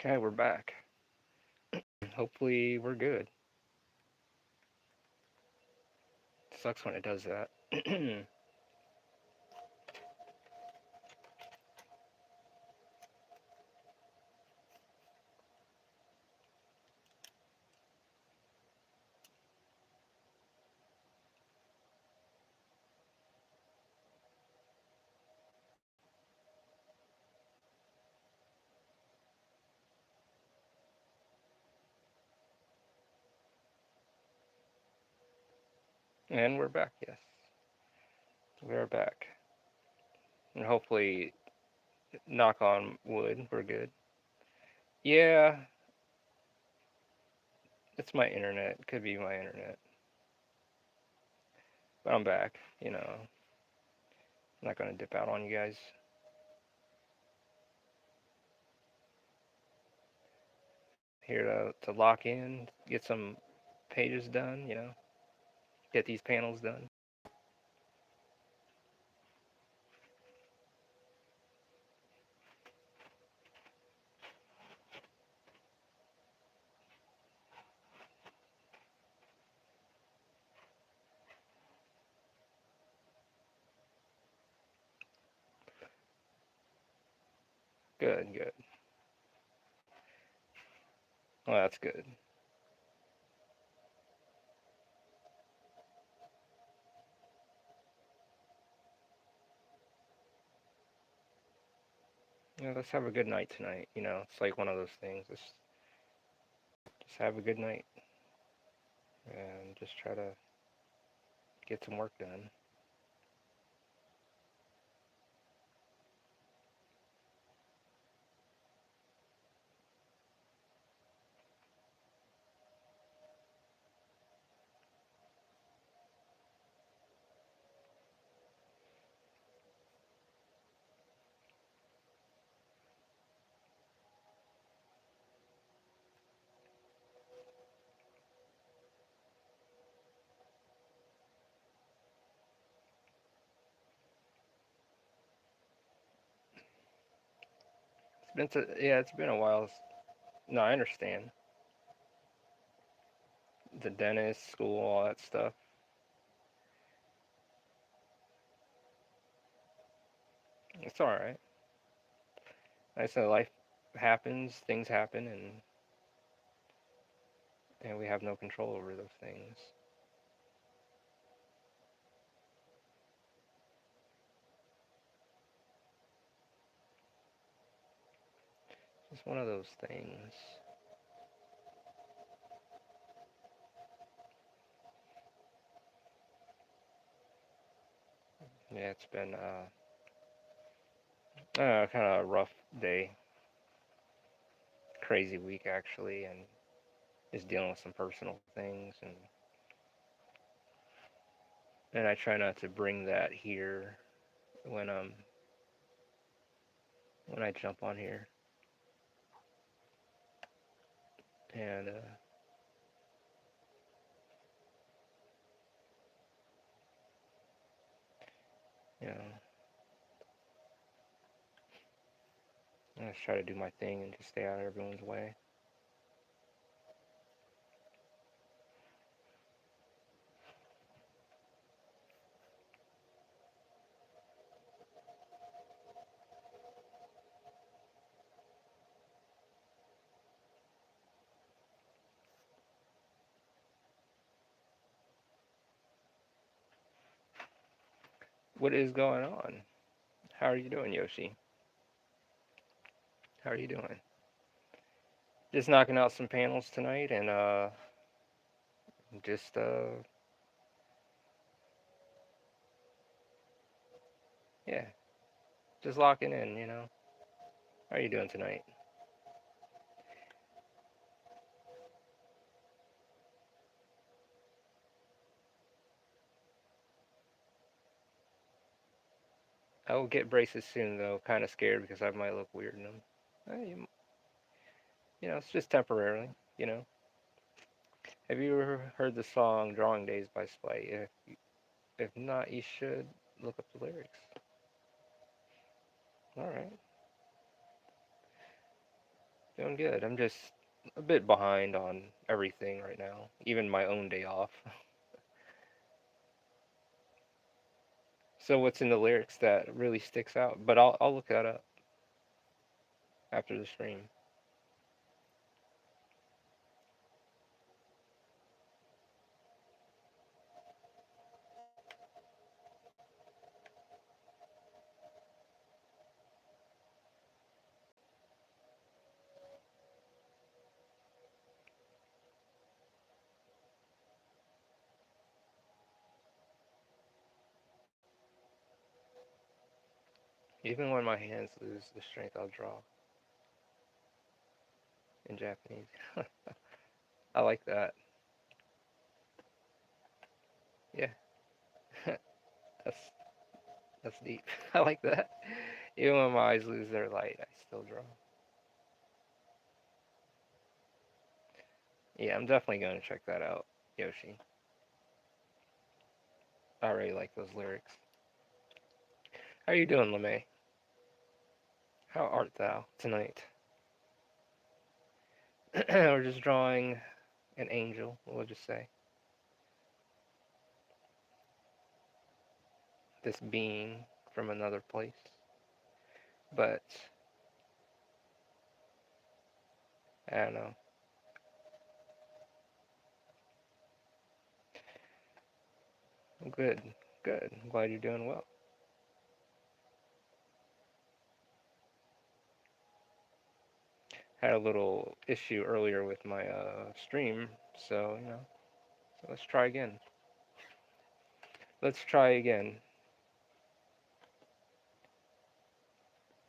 Okay, we're back. Hopefully, we're good. Sucks when it does that. And we're back, yes. We're back. And hopefully, knock on wood, we're good. Yeah, it's my internet. It could be my internet. But I'm back, I'm not going to dip out on you guys. Here to lock in, get some pages done, get these panels done. Good, good. Well, that's good. Yeah, let's have a good night tonight. It's like one of those things. Just have a good night and just try to get some work done. It's been a while. No, I understand. The dentist, school, all that stuff. It's all right. I said life happens, things happen, and we have no control over those things. It's one of those things. Yeah, it's been kind of a rough day, crazy week actually, and just dealing with some personal things, and I try not to bring that here when when I jump on here, and you know, I just try to do my thing and just stay out of everyone's way. What is going on? How are you doing, Yoshi? How are you doing? Just knocking out some panels tonight, and just yeah, just locking in. How are you doing tonight? I will get braces soon, though. Kind of scared because I might look weird in them. It's just temporarily. You know. Have you ever heard the song "Drawing Days" by Spite? If not, you should look up the lyrics. All right. Doing good. I'm just a bit behind on everything right now, even my own day off. So what's in the lyrics that really sticks out? But I'll look that up after the stream. Even when my hands lose the strength, I'll draw in Japanese. I like that. Yeah, that's that's deep. I like that. Even when my eyes lose their light, I still draw. Yeah, I'm definitely going to check that out, Yoshi. I really like those lyrics. How are you doing, LeMay? How art thou tonight? We're just drawing an angel, we'll just say. This being from another place. But, I don't know. Good, good. I'm glad you're doing well. Had a little issue earlier with my stream, so, so let's try again. Let's try again.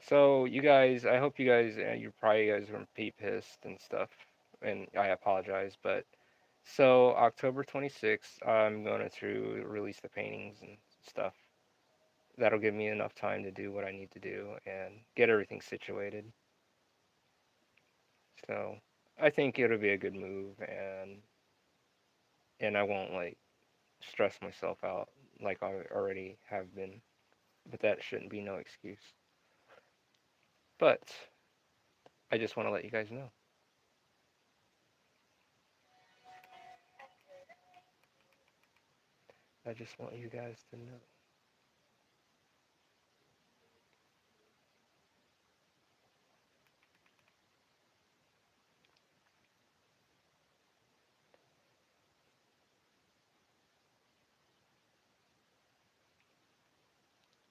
So, you guys, I hope you guys, you probably guys were pretty pissed and stuff, and I apologize, but so October 26th, I'm going to release the paintings and stuff. That'll give me enough time to do what I need to do and get everything situated. So I think it'll be a good move, and I won't like stress myself out like I already have been. But that shouldn't be no excuse. But I just want to let you guys know. I just want you guys to know.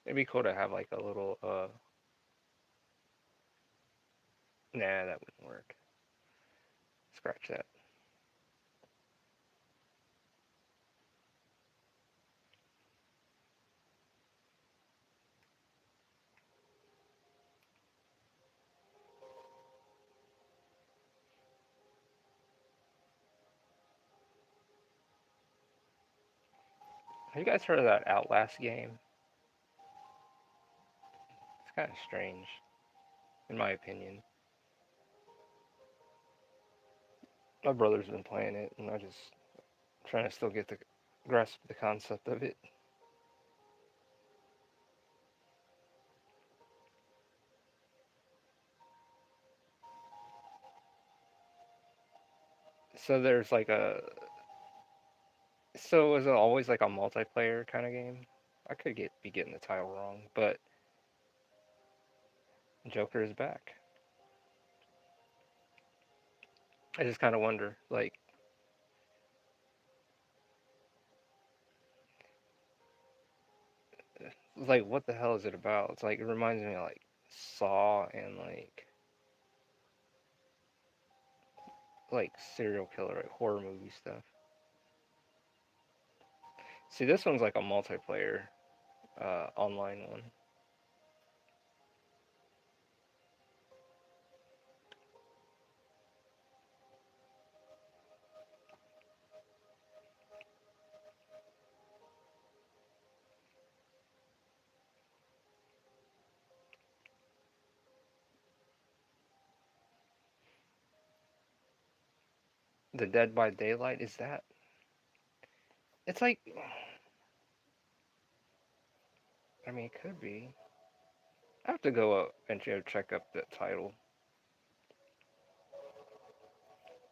It'd be cool to have like a little nah, that wouldn't work. Scratch that. Have you guys heard of that Outlast game? It's kind of strange, in my opinion. My brother's been playing it, and I just trying to still get the grasp the concept of it. So there's like a so is it always like a multiplayer kind of game? I could be getting the title wrong, but Joker is back. I just kind of wonder, like what the hell is it about? It's like it reminds me of like Saw and like serial killer, like horror movie stuff. See, this one's like a multiplayer online one. The Dead by Daylight is that? It's like, I mean, it could be. I have to go up and check up the title.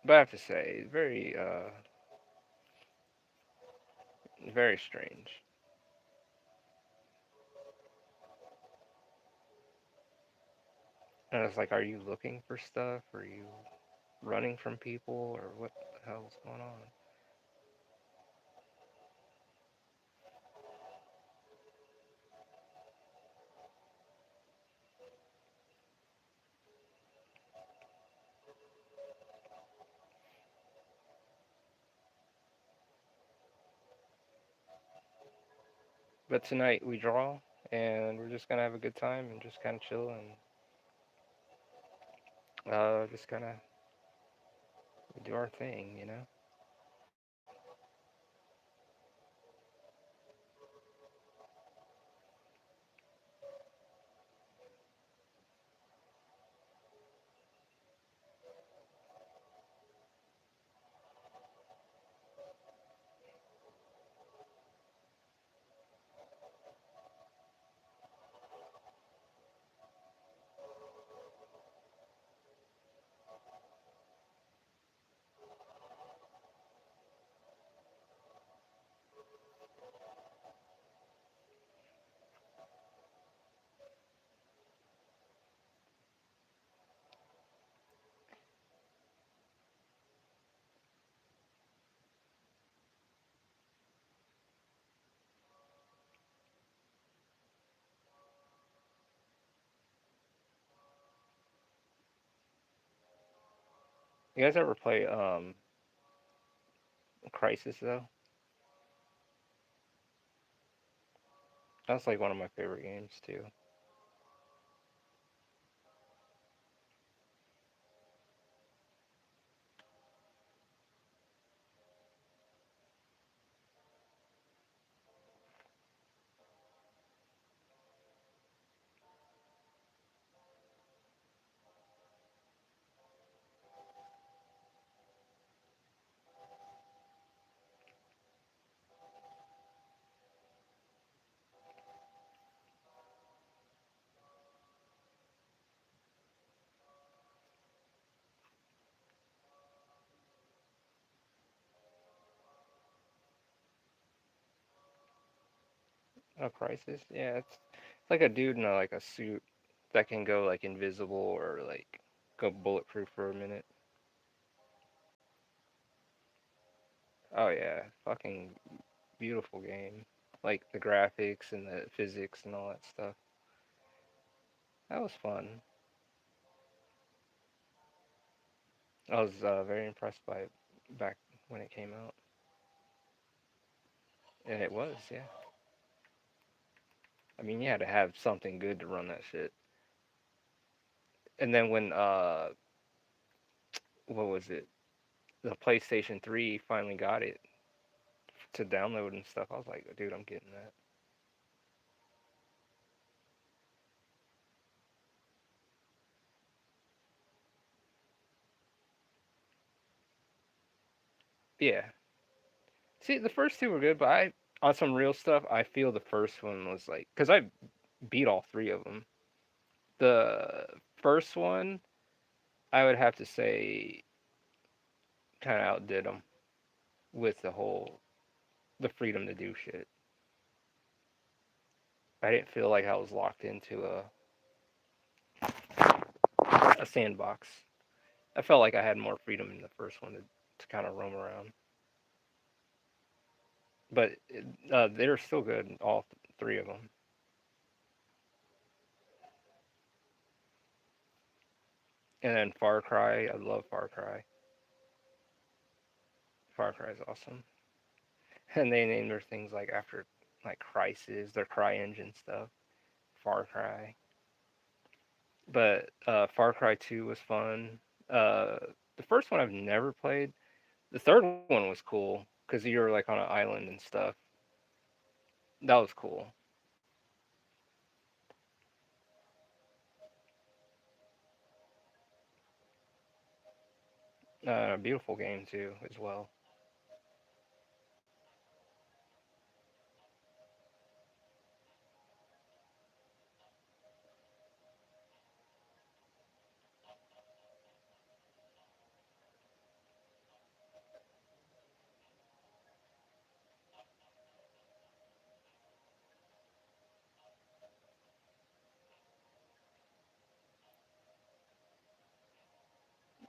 But I have to say, very strange. And it's like, are you looking for stuff? Are you running from people? Or what the hell's going on? But tonight we draw, and we're just gonna have a good time and just kind of chill and just kind of do our thing, you know? You guys ever play Crisis though? That's like one of my favorite games too. Oh, Crisis? Yeah, it's like a dude in like a suit that can go like invisible or like go bulletproof for a minute. Oh yeah, fucking beautiful game. Like the graphics and the physics and all that stuff. That was fun. I was very impressed by it back when it came out, and it was, yeah. I mean, you had to have something good to run that shit. And then when what was it? The PlayStation 3 finally got it to download and stuff. I was like, dude, I'm getting that. Yeah. See, the first two were good, but I on some real stuff, I feel the first one was like, because I beat all three of them. The first one, I would have to say, kind of outdid them with the freedom to do shit. I didn't feel like I was locked into a sandbox. I felt like I had more freedom in the first one to kind of roam around. But they're still good, all three of them. And then Far Cry, I love Far Cry. Far Cry is awesome. And they name their things like after like Crisis, their Cry engine stuff. Far Cry. But Far Cry 2 was fun. Uh, the first one I've never played. The third one was cool because you were like on an island and stuff. That was cool. A beautiful game too, as well.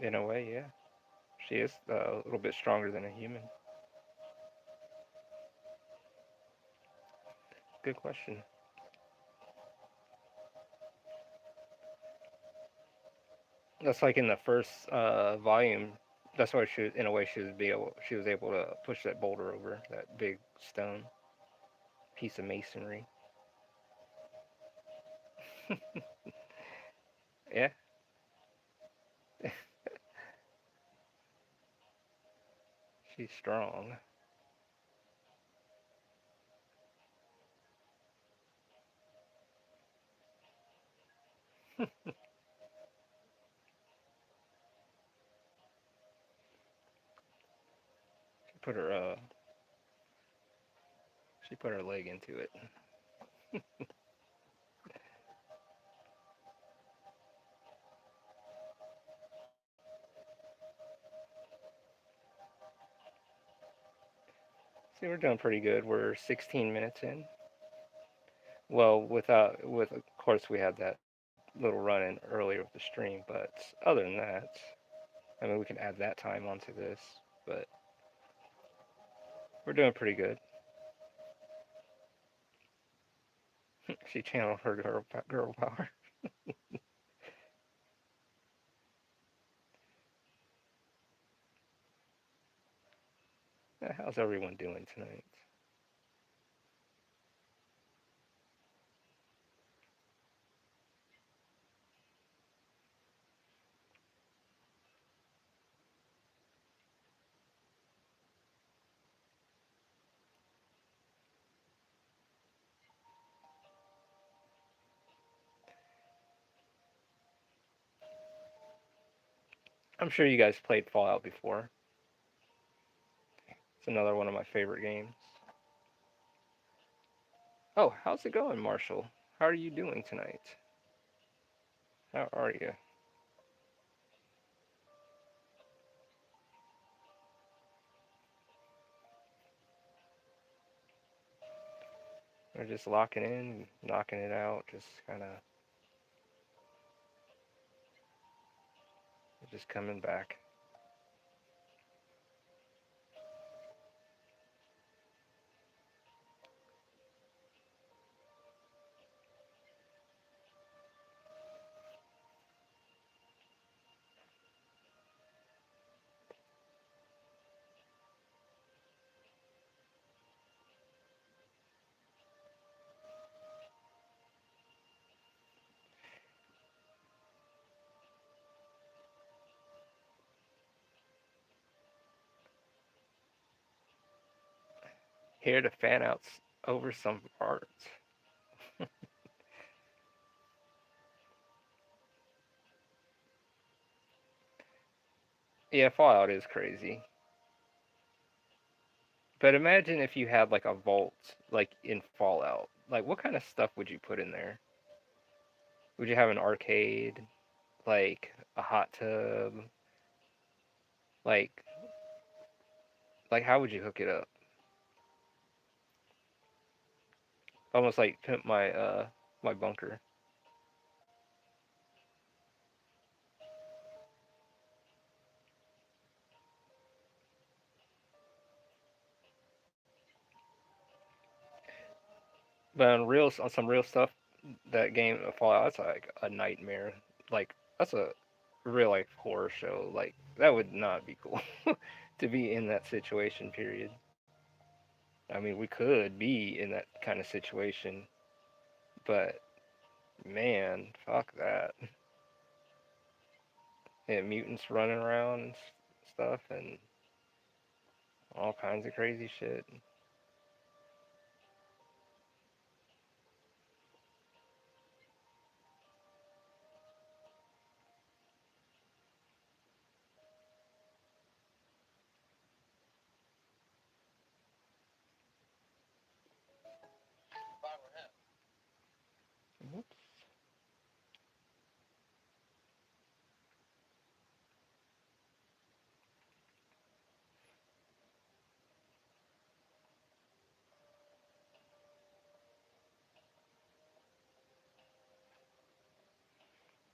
In a way, yeah. She is a little bit stronger than a human. Good question. That's like in the first volume. That's why she, in a way, she was able to push that boulder over that big stone piece of masonry. Yeah, she's strong. She put her uh, she put her leg into it. See, we're doing pretty good. We're 16 minutes in. Well, with of course we had that little run in earlier with the stream, but other than that, I mean we can add that time onto this, but we're doing pretty good. She channeled her girl power. How's everyone doing tonight? I'm sure you guys played Fallout before. It's another one of my favorite games. Oh, how's it going, Marshall? How are you doing tonight? How are you? We're just locking in, knocking it out, just coming back. Here to fan outs over some parts. Yeah, Fallout is crazy. But imagine if you had like a vault, like in Fallout. Like, what kind of stuff would you put in there? Would you have an arcade, like a hot tub, like how would you hook it up? Almost like pimp my bunker. But on some real stuff, that game of Fallout, that's like a nightmare. Like that's a real life horror show. Like that would not be cool to be in that situation. Period. I mean, we could be in that kind of situation, but man, fuck that. And mutants running around and stuff, and all kinds of crazy shit.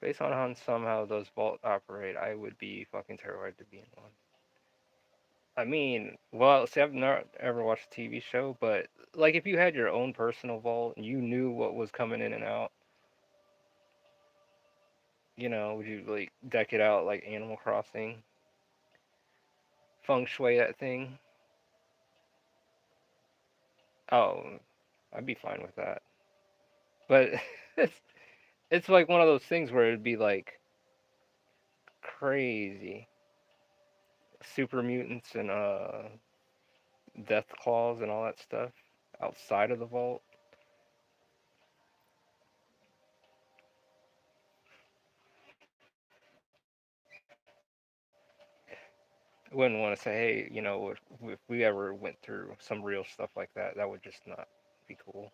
Based on how somehow those vaults operate, I would be fucking terrified to be in one. I mean, well, see, I've not ever watched a TV show, but like if you had your own personal vault and you knew what was coming in and out, would you like deck it out like Animal Crossing, feng shui that thing? Oh, I'd be fine with that. But it's it's like one of those things where it'd be like crazy super mutants and death claws and all that stuff outside of the vault. I wouldn't want to say, hey, if we ever went through some real stuff like that, that would just not be cool.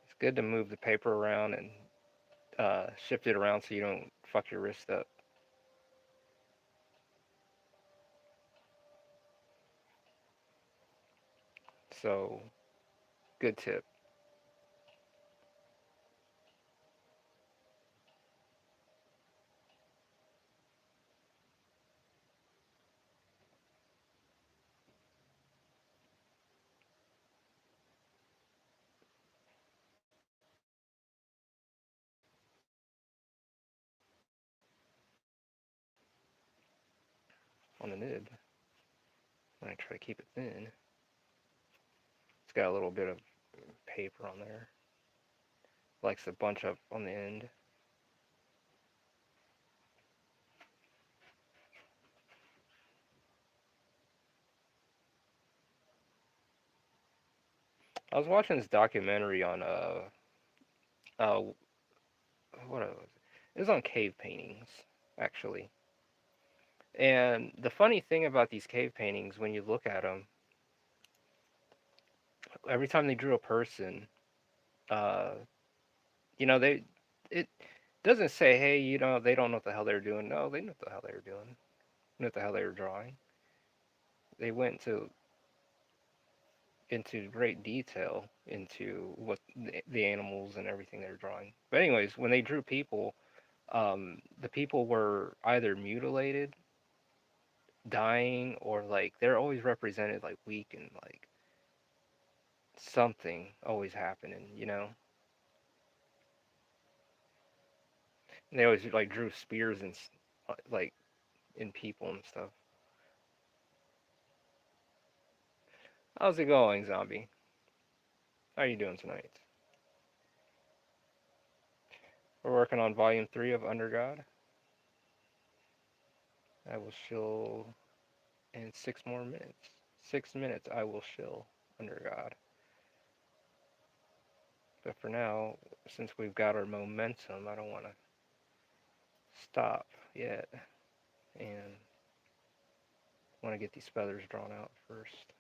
It's good to move the paper around and shift it around so you don't fuck your wrist up. So, good tip on the nib. When I try to keep it thin, it's got a little bit of paper on there. Likes a bunch up on the end. I was watching this documentary on uh what was it? It was on cave paintings actually. And the funny thing about these cave paintings, when you look at them, every time they drew a person, uh, they it doesn't say, hey, they don't know what the hell they're doing. No, they know what the hell they were doing. They know what the hell they were drawing. They went into great detail into what the animals and everything they're drawing. But anyways, when they drew people, the people were either mutilated, dying, or like they're always represented like weak and like something always happening. And they always like drew spears and like in people and stuff. How's it going, zombie? How are you doing tonight? We're working on volume 3 of Under God. I will shill in 6 more minutes. 6 minutes I will shill Under God. But for now, since we've got our momentum, I don't want to stop yet. And want to get these feathers drawn out first.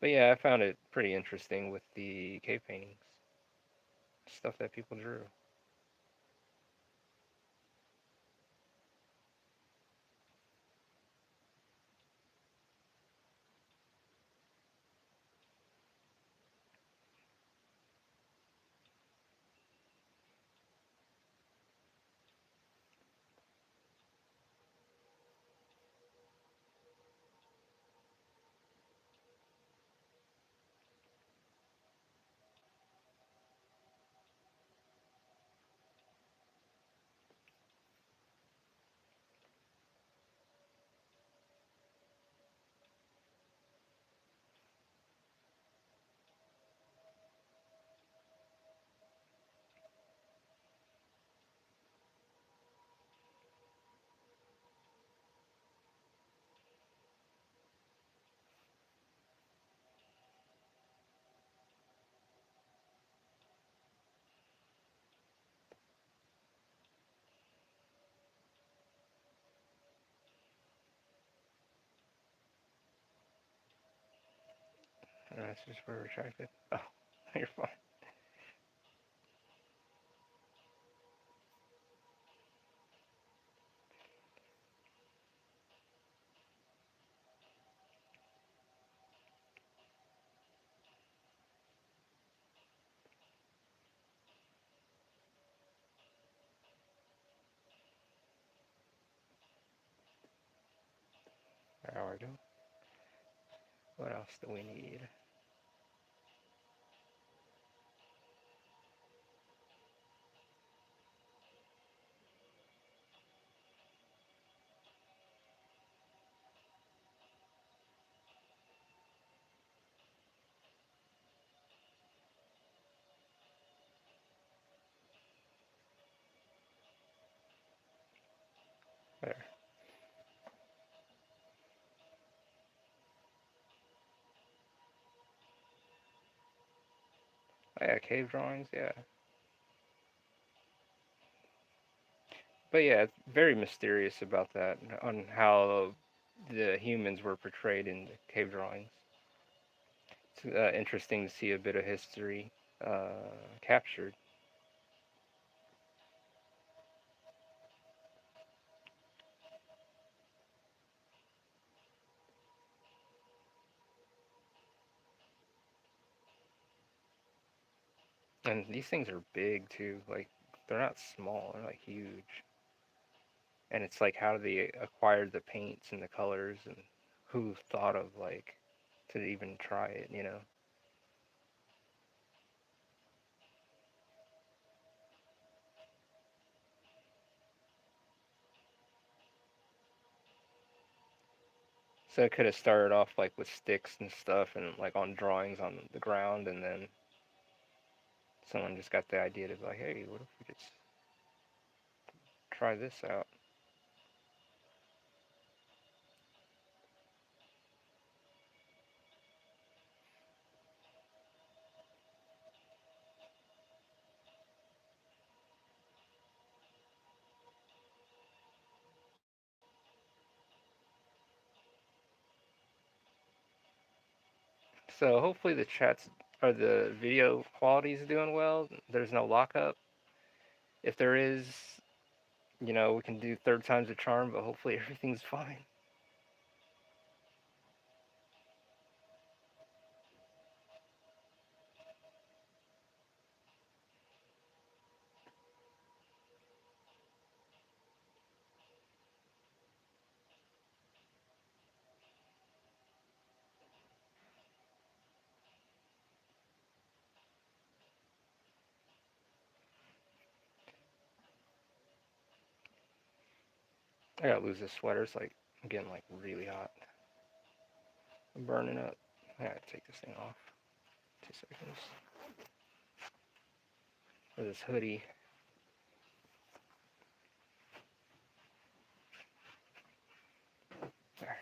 But yeah, I found it pretty interesting with the cave paintings. Stuff that people drew. messages were retracted. Oh, you're fine. There we go. What else do we need? There. Oh yeah, cave drawings. Yeah, but yeah, it's very mysterious about that on how the humans were portrayed in the cave drawings. It's interesting to see a bit of history captured. And these things are big too. Like they're not small. They're like huge. And it's like how they acquired the paints and the colors and who thought of like to even try it. So it could have started off like with sticks and stuff and like on drawings on the ground, and then someone just got the idea to be like, hey, what if we just try this out? So hopefully the chats or the video quality is doing well. There's no lockup. If there is, we can do third time's a charm, but hopefully everything's fine. I gotta lose this sweater. It's like I'm getting like really hot. I'm burning up. I gotta take this thing off. 2 seconds. Or this hoodie. There.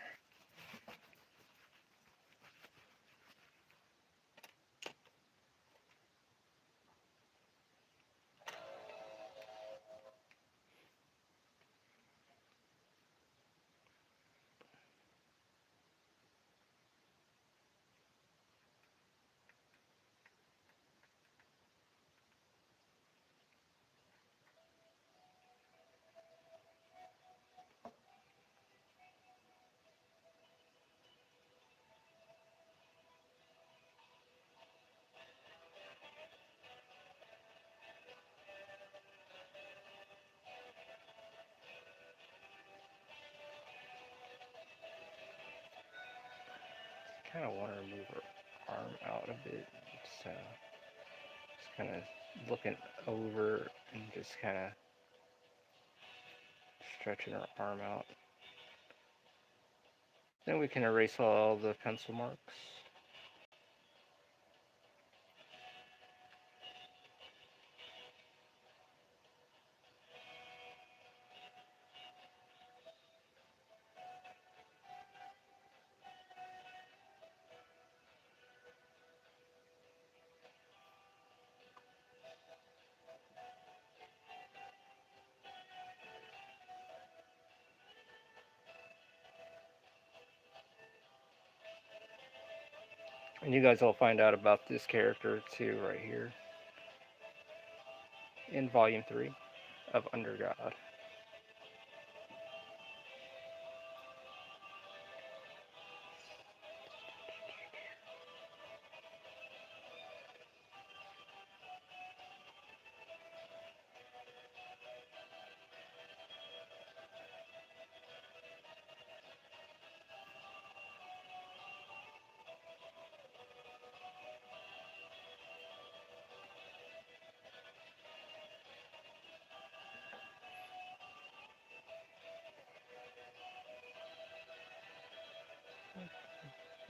Kind of want to move her arm out a bit. So just kind of looking over and just kind of stretching her arm out. Then we can erase all the pencil marks. And you guys will find out about this character too right here in Volume 3 of Under God.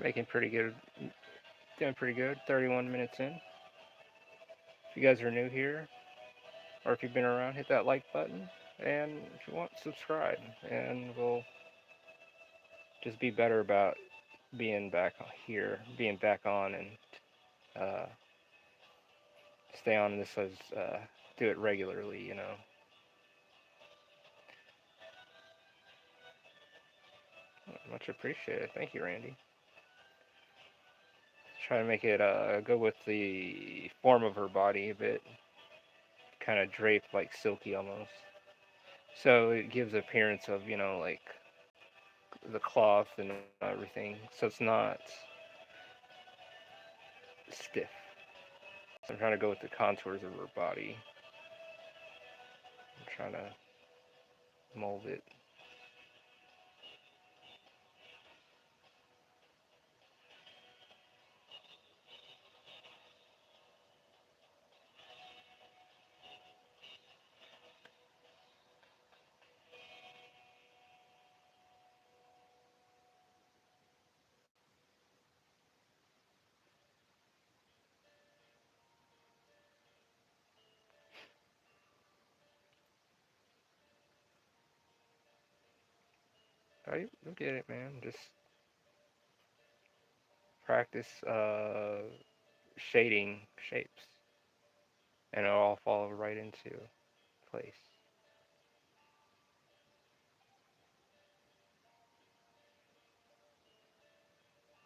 Making pretty good, doing pretty good. 31 minutes in. If you guys are new here, or if you've been around, hit that like button. And if you want, subscribe. And we'll just be better about being back here, being back on, and uh, stay on this as do it regularly. Much appreciated. Thank you, Randy. Try to make it go with the form of her body a bit, kind of draped like silky almost. So it gives appearance of like the cloth and everything. So it's not stiff. So I'm trying to go with the contours of her body. I'm trying to mold it. You'll get it, man. Just practice shading shapes, and it'll all fall right into place.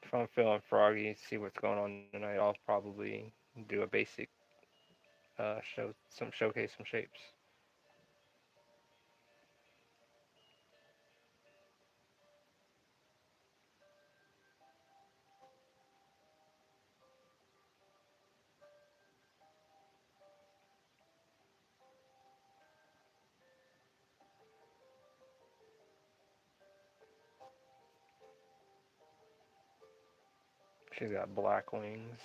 If I'm feeling froggy, see what's going on tonight, I'll probably do a basic showcase some shapes. She's got black wings,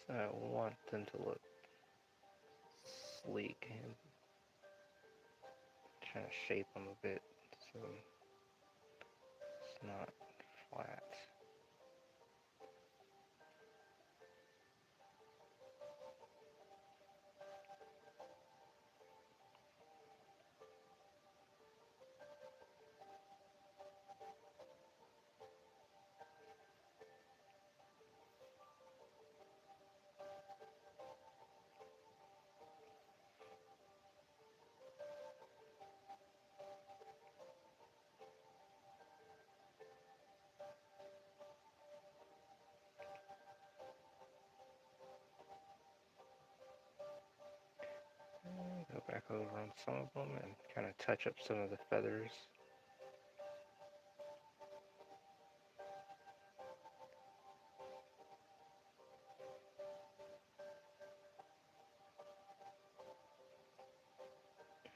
so I want them to look sleek and trying to shape them a bit so it's not flat. Go back over on some of them and kind of touch up some of the feathers.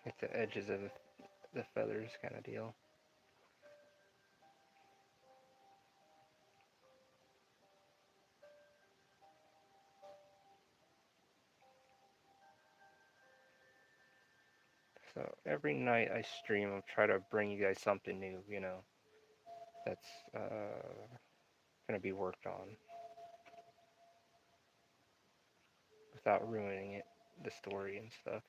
Hit the edges of the feathers kind of deal. So every night I stream, I'll try to bring you guys something new, that's going to be worked on without ruining the story and stuff.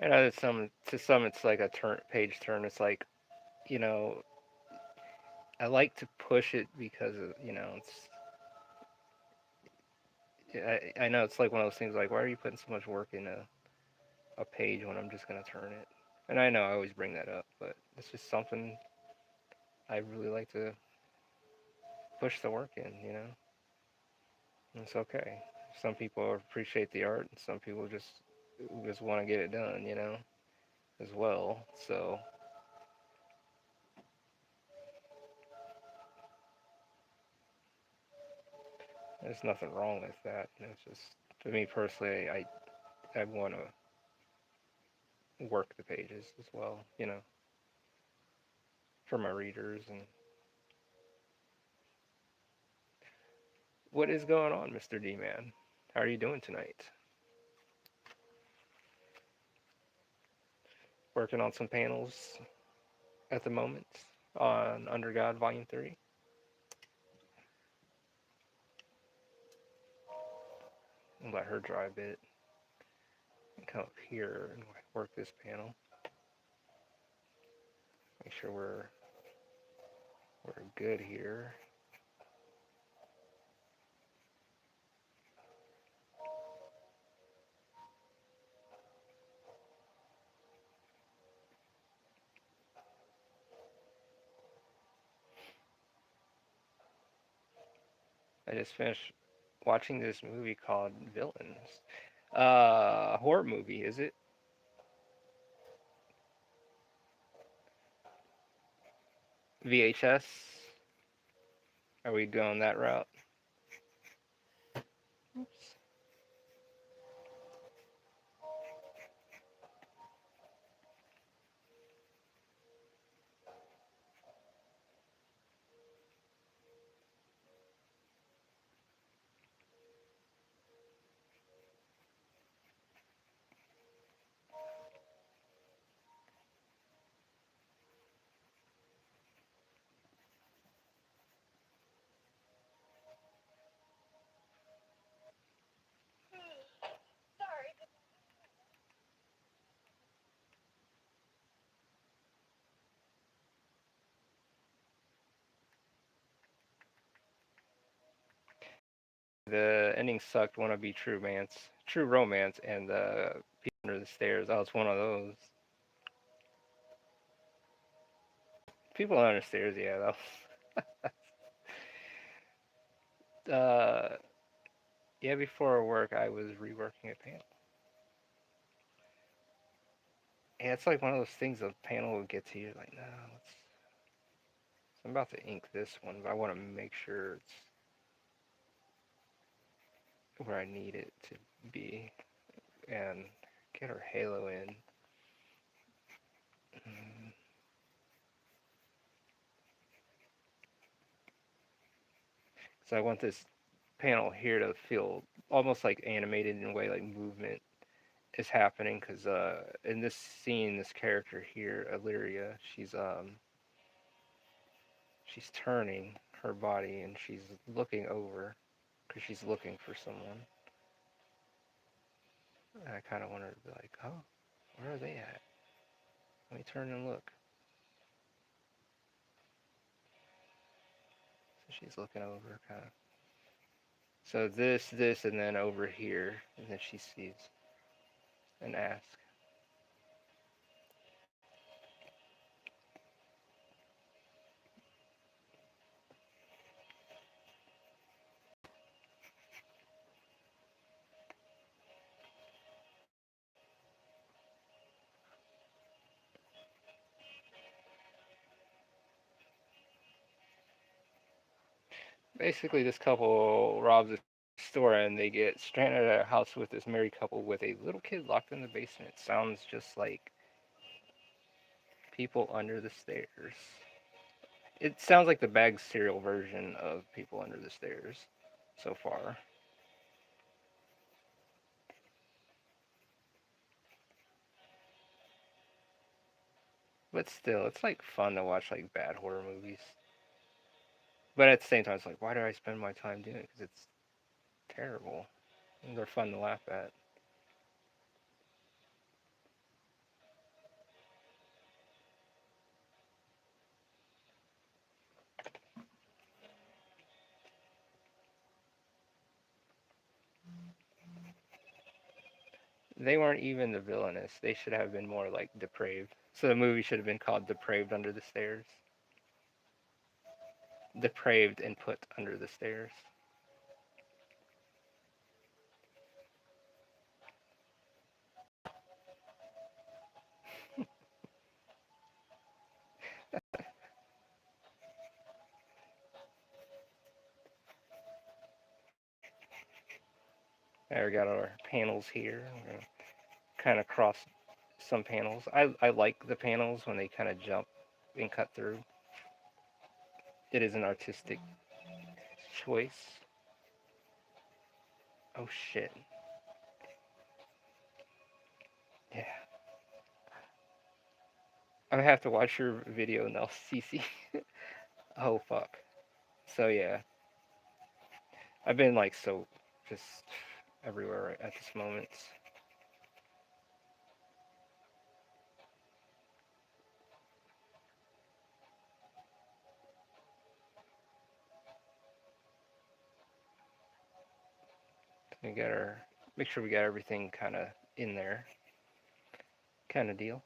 And to some it's like a page turn. It's like, you know, I like to push it because of, I know it's like one of those things like, why are you putting so much work in a page when I'm just gonna turn it? And I know I always bring that up, but it's just something I really like to push the work in. And it's okay. Some people appreciate the art, and some people just want to get it done, as well. So there's nothing wrong with that. It's just, to me personally, I want to work the pages as well, for my readers. And what is going on, Mr. D Man? How are you doing tonight? Working on some panels at the moment on Under God Volume 3. I'll let her dry a bit and come up here and work this panel. Make sure we're good here. I just finished watching this movie called Villains. Horror movie, is it? VHS? Are we going that route? Oops. The ending sucked. Wanna be true romance, and people under the stairs. Oh, it's one of those. People under the stairs, yeah. Though. Yeah. Before work, I was reworking a panel. Yeah, it's like one of those things. A panel will get to you. Like, no, I'm about to ink this one, but I want to make sure it's where I need it to be and get her halo in. So I want this panel here to feel almost like animated in a way, like movement is happening. Because in this scene, this character here, Illyria, she's turning her body and she's looking over because she's looking for someone. And I kind of want her to be like, oh, where are they at? Let me turn and look. So she's looking over, kind of. So this, and then over here, and then she sees and asks. Basically, this couple robs a store and they get stranded at a house with this married couple with a little kid locked in the basement. It sounds just like people under the stairs. It sounds like the bag cereal version of people under the stairs so far. But still, it's like fun to watch like bad horror movies. But at the same time, it's like, why do I spend my time doing it? Because it's terrible. And they're fun to laugh at. They weren't even the villainous. They should have been more like depraved. So the movie should have been called Depraved Under the Stairs. Depraved and put under the stairs. There we got our panels here. We're gonna kind of cross some panels. I like the panels when they kind of jump and cut through. It is an artistic choice. Oh shit. Yeah. I'm gonna have to watch your video now, CC. Oh fuck. So yeah, I've been like so just everywhere right at this moment. We got our make sure we got everything kind of in there, kind of deal.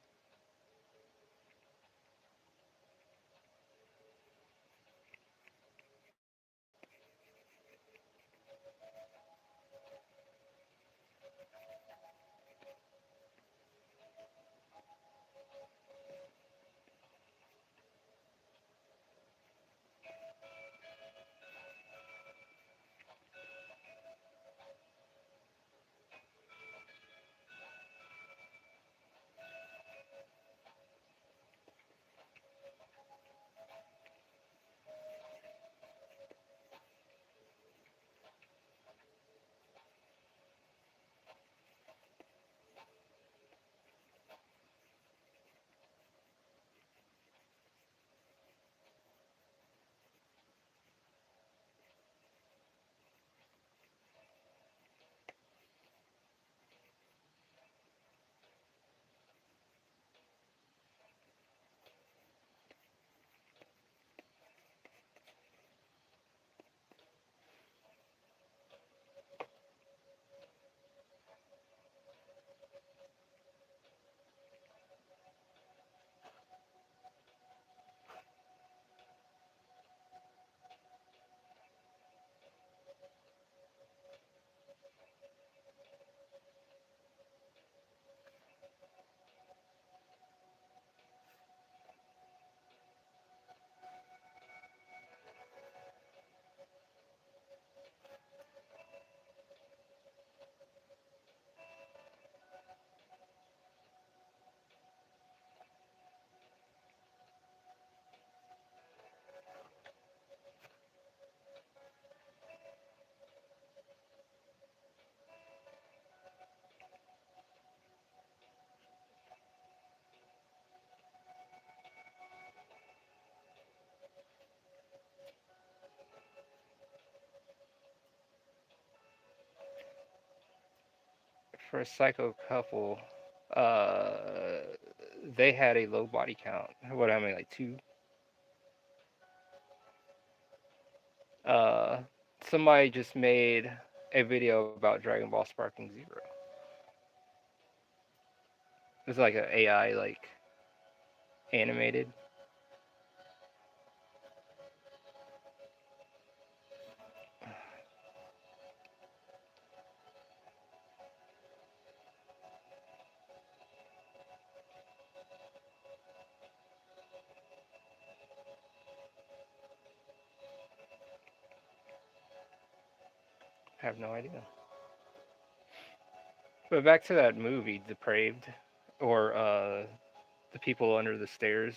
For a psycho couple, uh, they had a low body count. What I mean, like two. Uh, Somebody just made a video about Dragon Ball Sparking Zero. It's like an AI like animated. I have no idea. But back to that movie, Depraved, or the people under the stairs.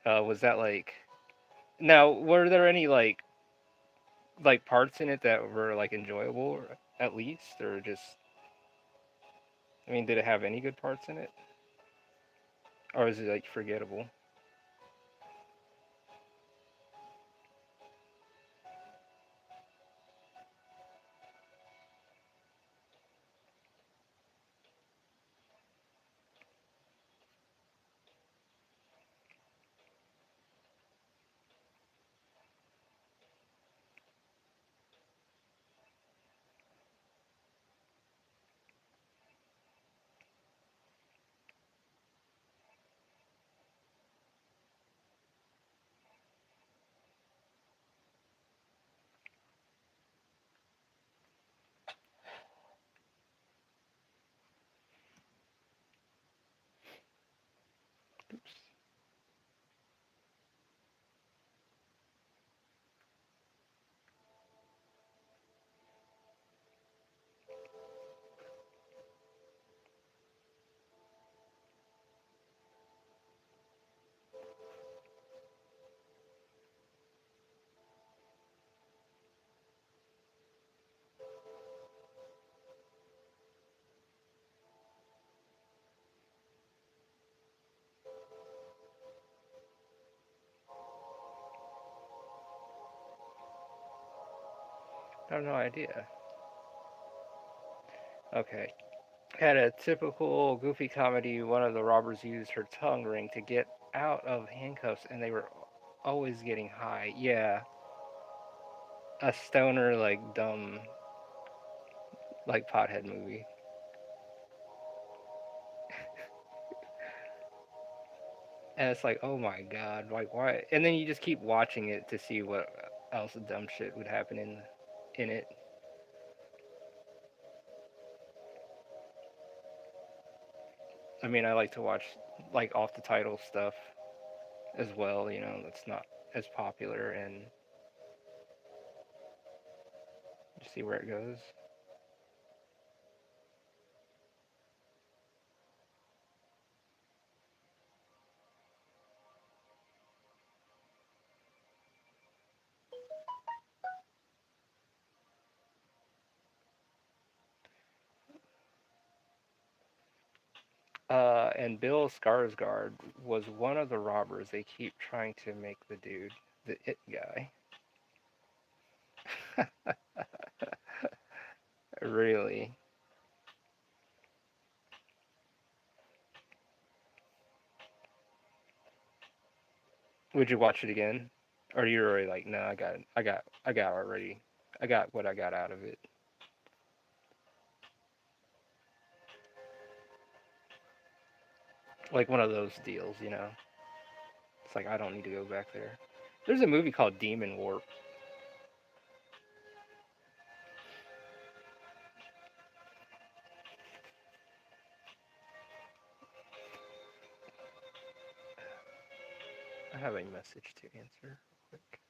Was that like now? Were there any like parts in it that were like enjoyable, or at least, or just? I mean, did it have any good parts in it, or is it like forgettable? I have no idea. Okay. Had a typical goofy comedy, one of the robbers used her tongue ring to get out of handcuffs, and they were always getting high. Yeah, a stoner, like, dumb, like, pothead movie. And it's like, oh my god, like, why? And then you just keep watching it to see what else dumb shit would happen in it. I mean, I like to watch, like, off the title stuff as well, that's not as popular, and see where it goes. And Bill Skarsgård was one of the robbers. They keep trying to make the dude the it guy. Really? Would you watch it again? Or you're already like, no, I got already. I got what I got out of it. Like one of those deals. It's like I don't need to go back there. There's a movie called Demon Warp. I have a message to answer real quick.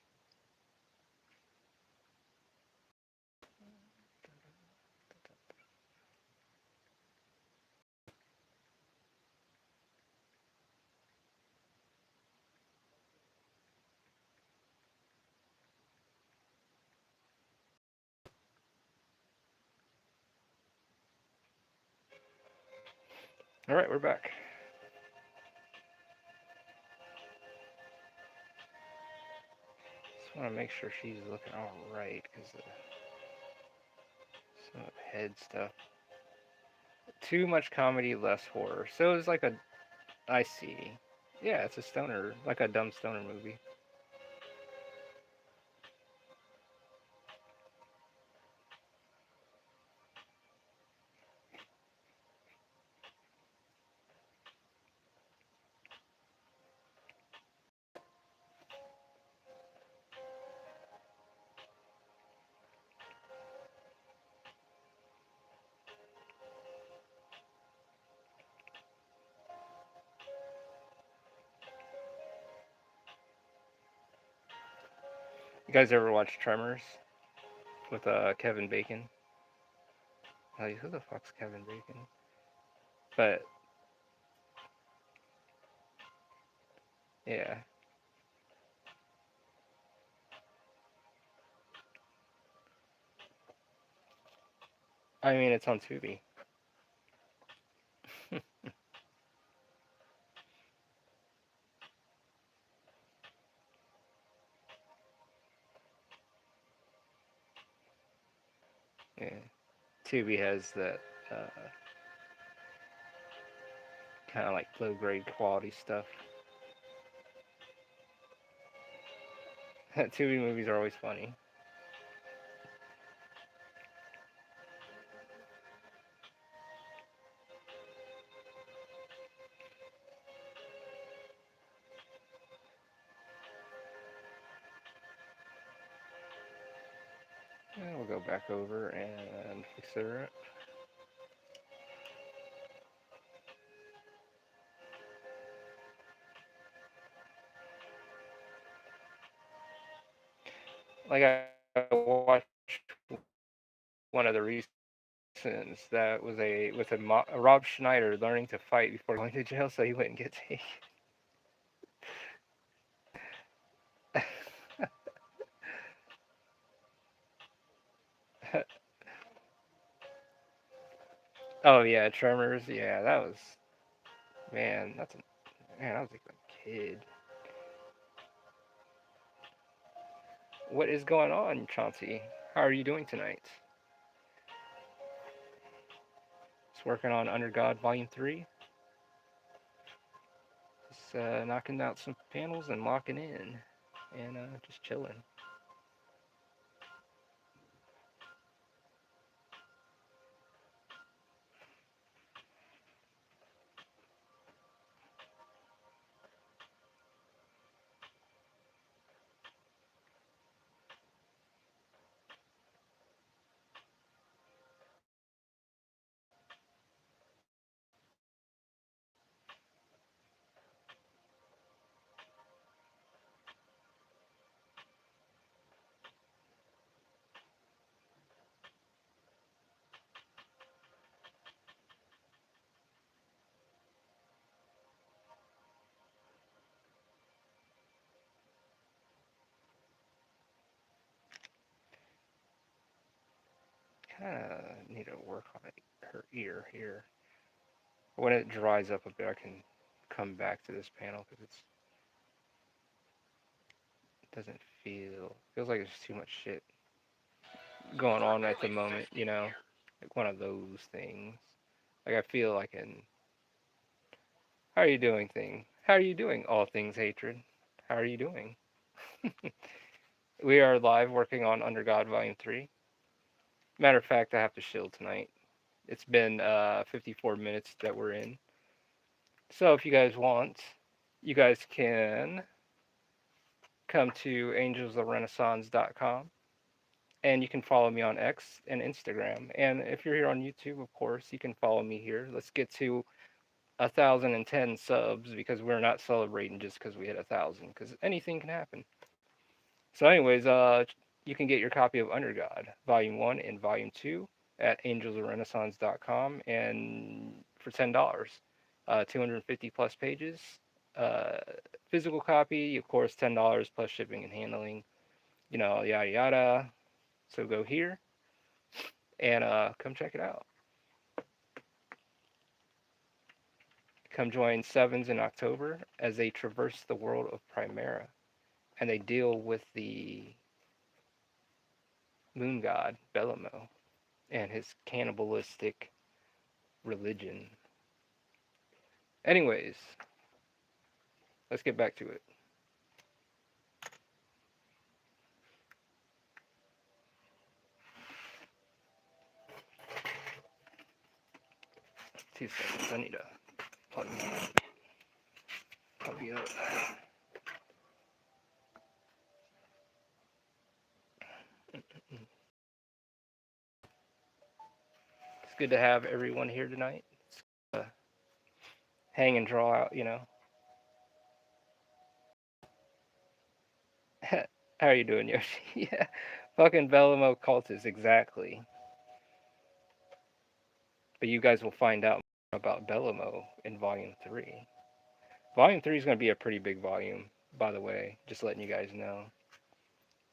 All right, we're back. Just want to make sure she's looking all right because some head stuff. Too much comedy, less horror. So it's like a. I see. Yeah, it's a stoner, like a dumb stoner movie. You guys ever watch Tremors with Kevin Bacon? Like, who the fuck's Kevin Bacon? But yeah, I mean it's on Tubi. Yeah, Tubi has that kind of like low grade quality stuff. Tubi movies are always funny. And we'll go back over and fix it up. Like I watched one of the recent that was a Rob Schneider learning to fight before going to jail, so he wouldn't get taken. Oh yeah, Tremors. Yeah, that was man. Man. I was like a kid. What is going on, Chauncey? How are you doing tonight? Just working on Under God Volume 3. Just knocking out some panels and locking in. And just chilling. Kind of need to work on her ear here. When it dries up a bit, I can come back to this panel because it doesn't feels like there's too much shit going on at the moment, like one of those things. Like I feel like in how are you doing thing? How are you doing? All things hatred. How are you doing? We are live working on Under God Volume 3. Matter of fact, I have to shield tonight. It's been 54 minutes that we're in. So if you guys want, you guys can come to AngelsOfTheRenaissance.com and you can follow me on X and Instagram. And if you're here on YouTube, of course, you can follow me here. Let's get to 1,010 subs because we're not celebrating just because we hit 1,000 because anything can happen. So, anyways, you can get your copy of Under God, Volume 1 and Volume 2 at angelsofrenaissance.com and for $10. 250 plus pages. Uh, Physical copy, of course, $10 plus shipping and handling, yada yada. So go here and come check it out. Come join Sevens in October as they traverse the world of Primera and they deal with the moon god Belamo and his cannibalistic religion. Anyways, let's get back to it. 2 seconds. I need to plug me up. It's good to have everyone here tonight. It's hang and draw out. How are you doing, Yoshi? Yeah, fucking Belamo cultists, exactly. But you guys will find out about Belamo in Volume 3. Volume 3 is going to be a pretty big volume, by the way, just letting you guys know.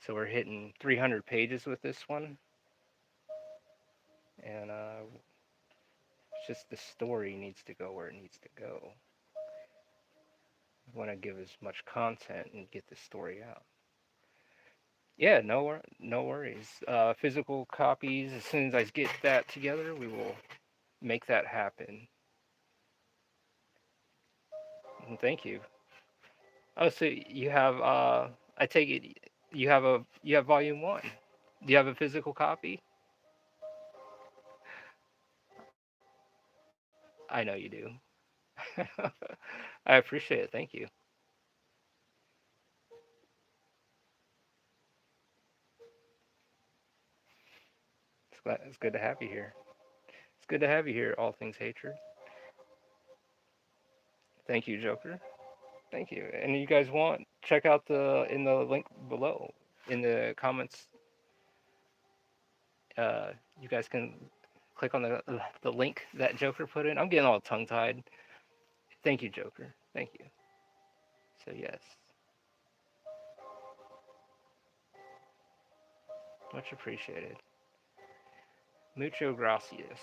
So we're hitting 300 pages with this one. And it's just the story needs to go where it needs to go. I want to give as much content and get the story out. Yeah, no worries. Physical copies, as soon as I get that together, we will make that happen. And thank you. Oh, so you have I take it you have volume 1. Do you have a physical copy? I know you do. I appreciate it. Thank you. It's good to have you here. It's good to have you here, All Things Hatred. Thank you, Joker. Thank you. And you guys want check out the in the link below in the comments. You guys can click on the link that Joker put in. I'm getting all tongue tied. Thank you, Joker. Thank you. So yes, much appreciated. Mucho gracias.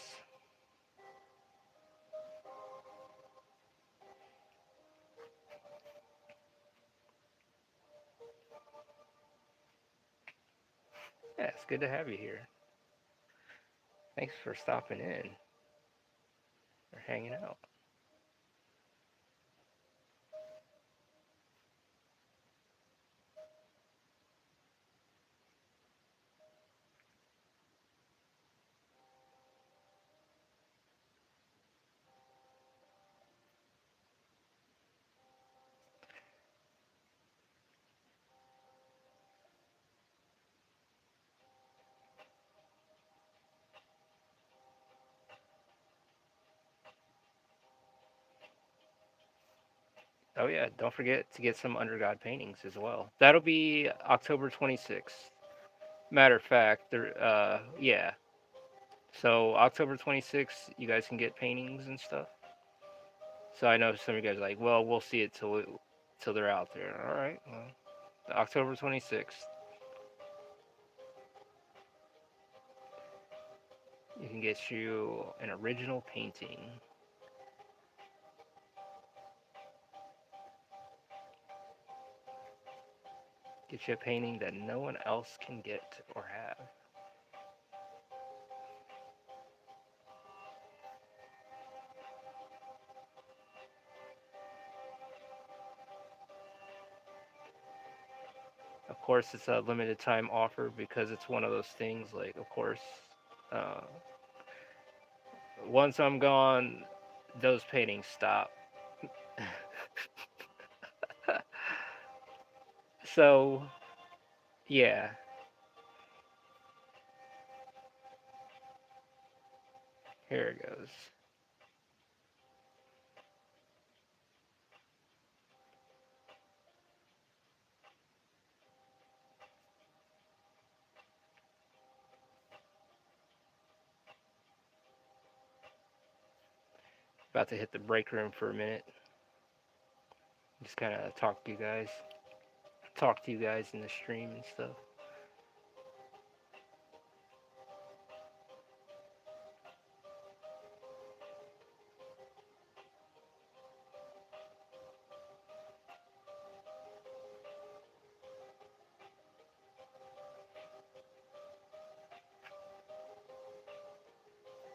Yeah, it's good to have you here. Thanks for stopping in or hanging out. Oh yeah, don't forget to get some Under God paintings as well. That'll be October 26th. Matter of fact, yeah. So October 26th, you guys can get paintings and stuff. So I know some of you guys are like, well, we'll see it till they're out there. All right, well, October 26th, you can get you an original painting. Get you a painting that no one else can get or have. Of course, it's a limited time offer because it's one of those things. Like, of course, uh, once I'm gone, those paintings stop. So, yeah, here it goes. About to hit the break room for a minute. Just kind of talk to you guys in the stream and stuff.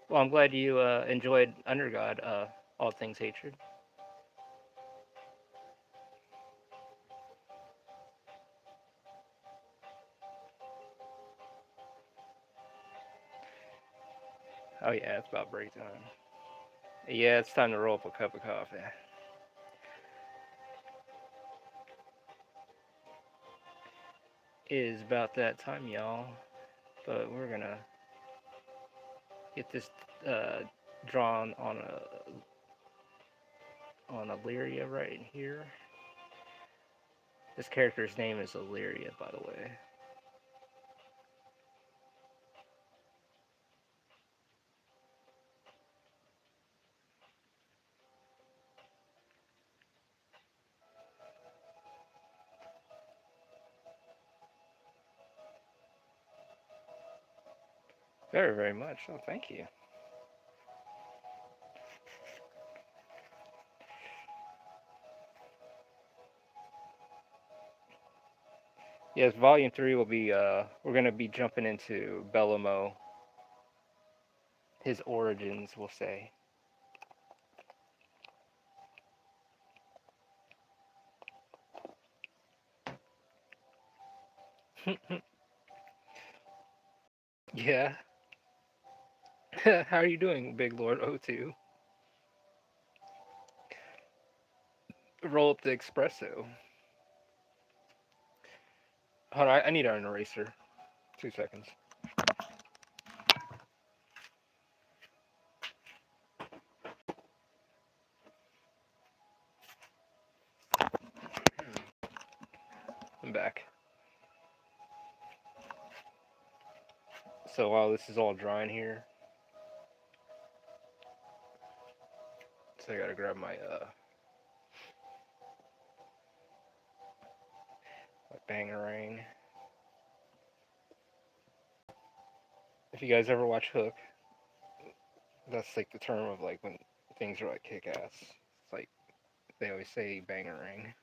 Well, I'm glad you enjoyed Under God, All Things Hatred. Oh yeah, it's about break time. Yeah, it's time to roll up a cup of coffee. It is about that time, y'all. But we're gonna get this uh, drawn on Illyria right here. This character's name is Illyria, by the way. Very, very much. Oh, thank you. Yes, Volume 3 will be, we're gonna be jumping into Bellomo, his origins, we'll say. Yeah. How are you doing, Big Lord O2? Roll up the espresso. Hold on, I need an eraser. 2 seconds. I'm back. So while this is all drying here, so I gotta grab my bangarang. If you guys ever watch Hook, that's like the term of like when things are like kick ass. It's like they always say bangarang.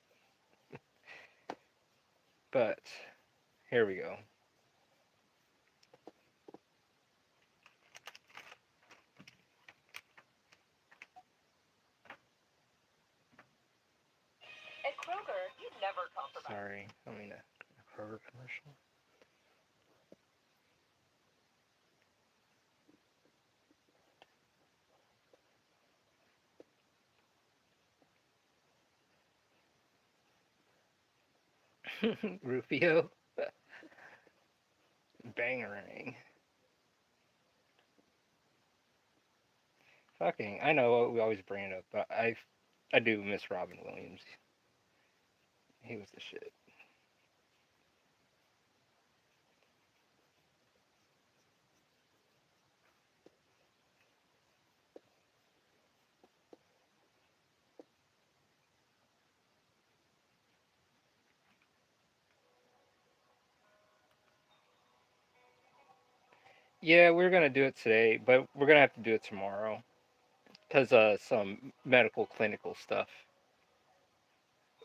But here we go. Sorry, I mean a Kroger commercial. Rufio, bangerang. Fucking, I know we always bring it up, but I do miss Robin Williams. He was the shit. Yeah, we're gonna do it today, but we're gonna have to do it tomorrow because some medical clinical stuff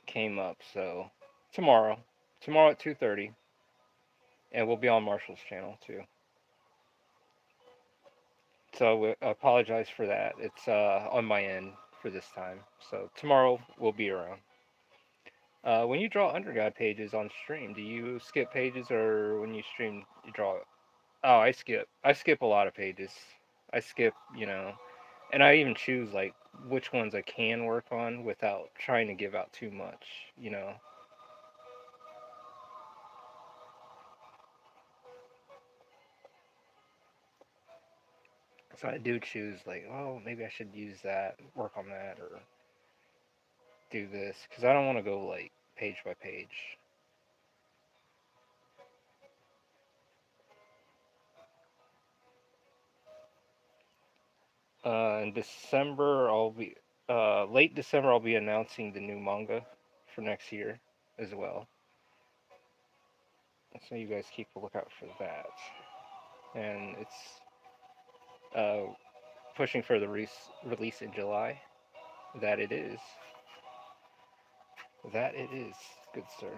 came up. So tomorrow, tomorrow at 2:30, and we'll be on Marshall's channel too. So we apologize for that. It's on my end for this time. So tomorrow we'll be around. When you draw undergod pages on stream, do you skip pages or when you stream you draw? Oh, I skip. I skip a lot of pages. I skip, and I even choose like which ones I can work on without trying to give out too much. So I do choose like, oh, maybe I should use that, work on that, or do this because I don't want to go like page by page. In December, late December, I'll be announcing the new manga for next year as well. So you guys keep a lookout for that. And it's uh, pushing for the release in July. That it is. That it is, good sir.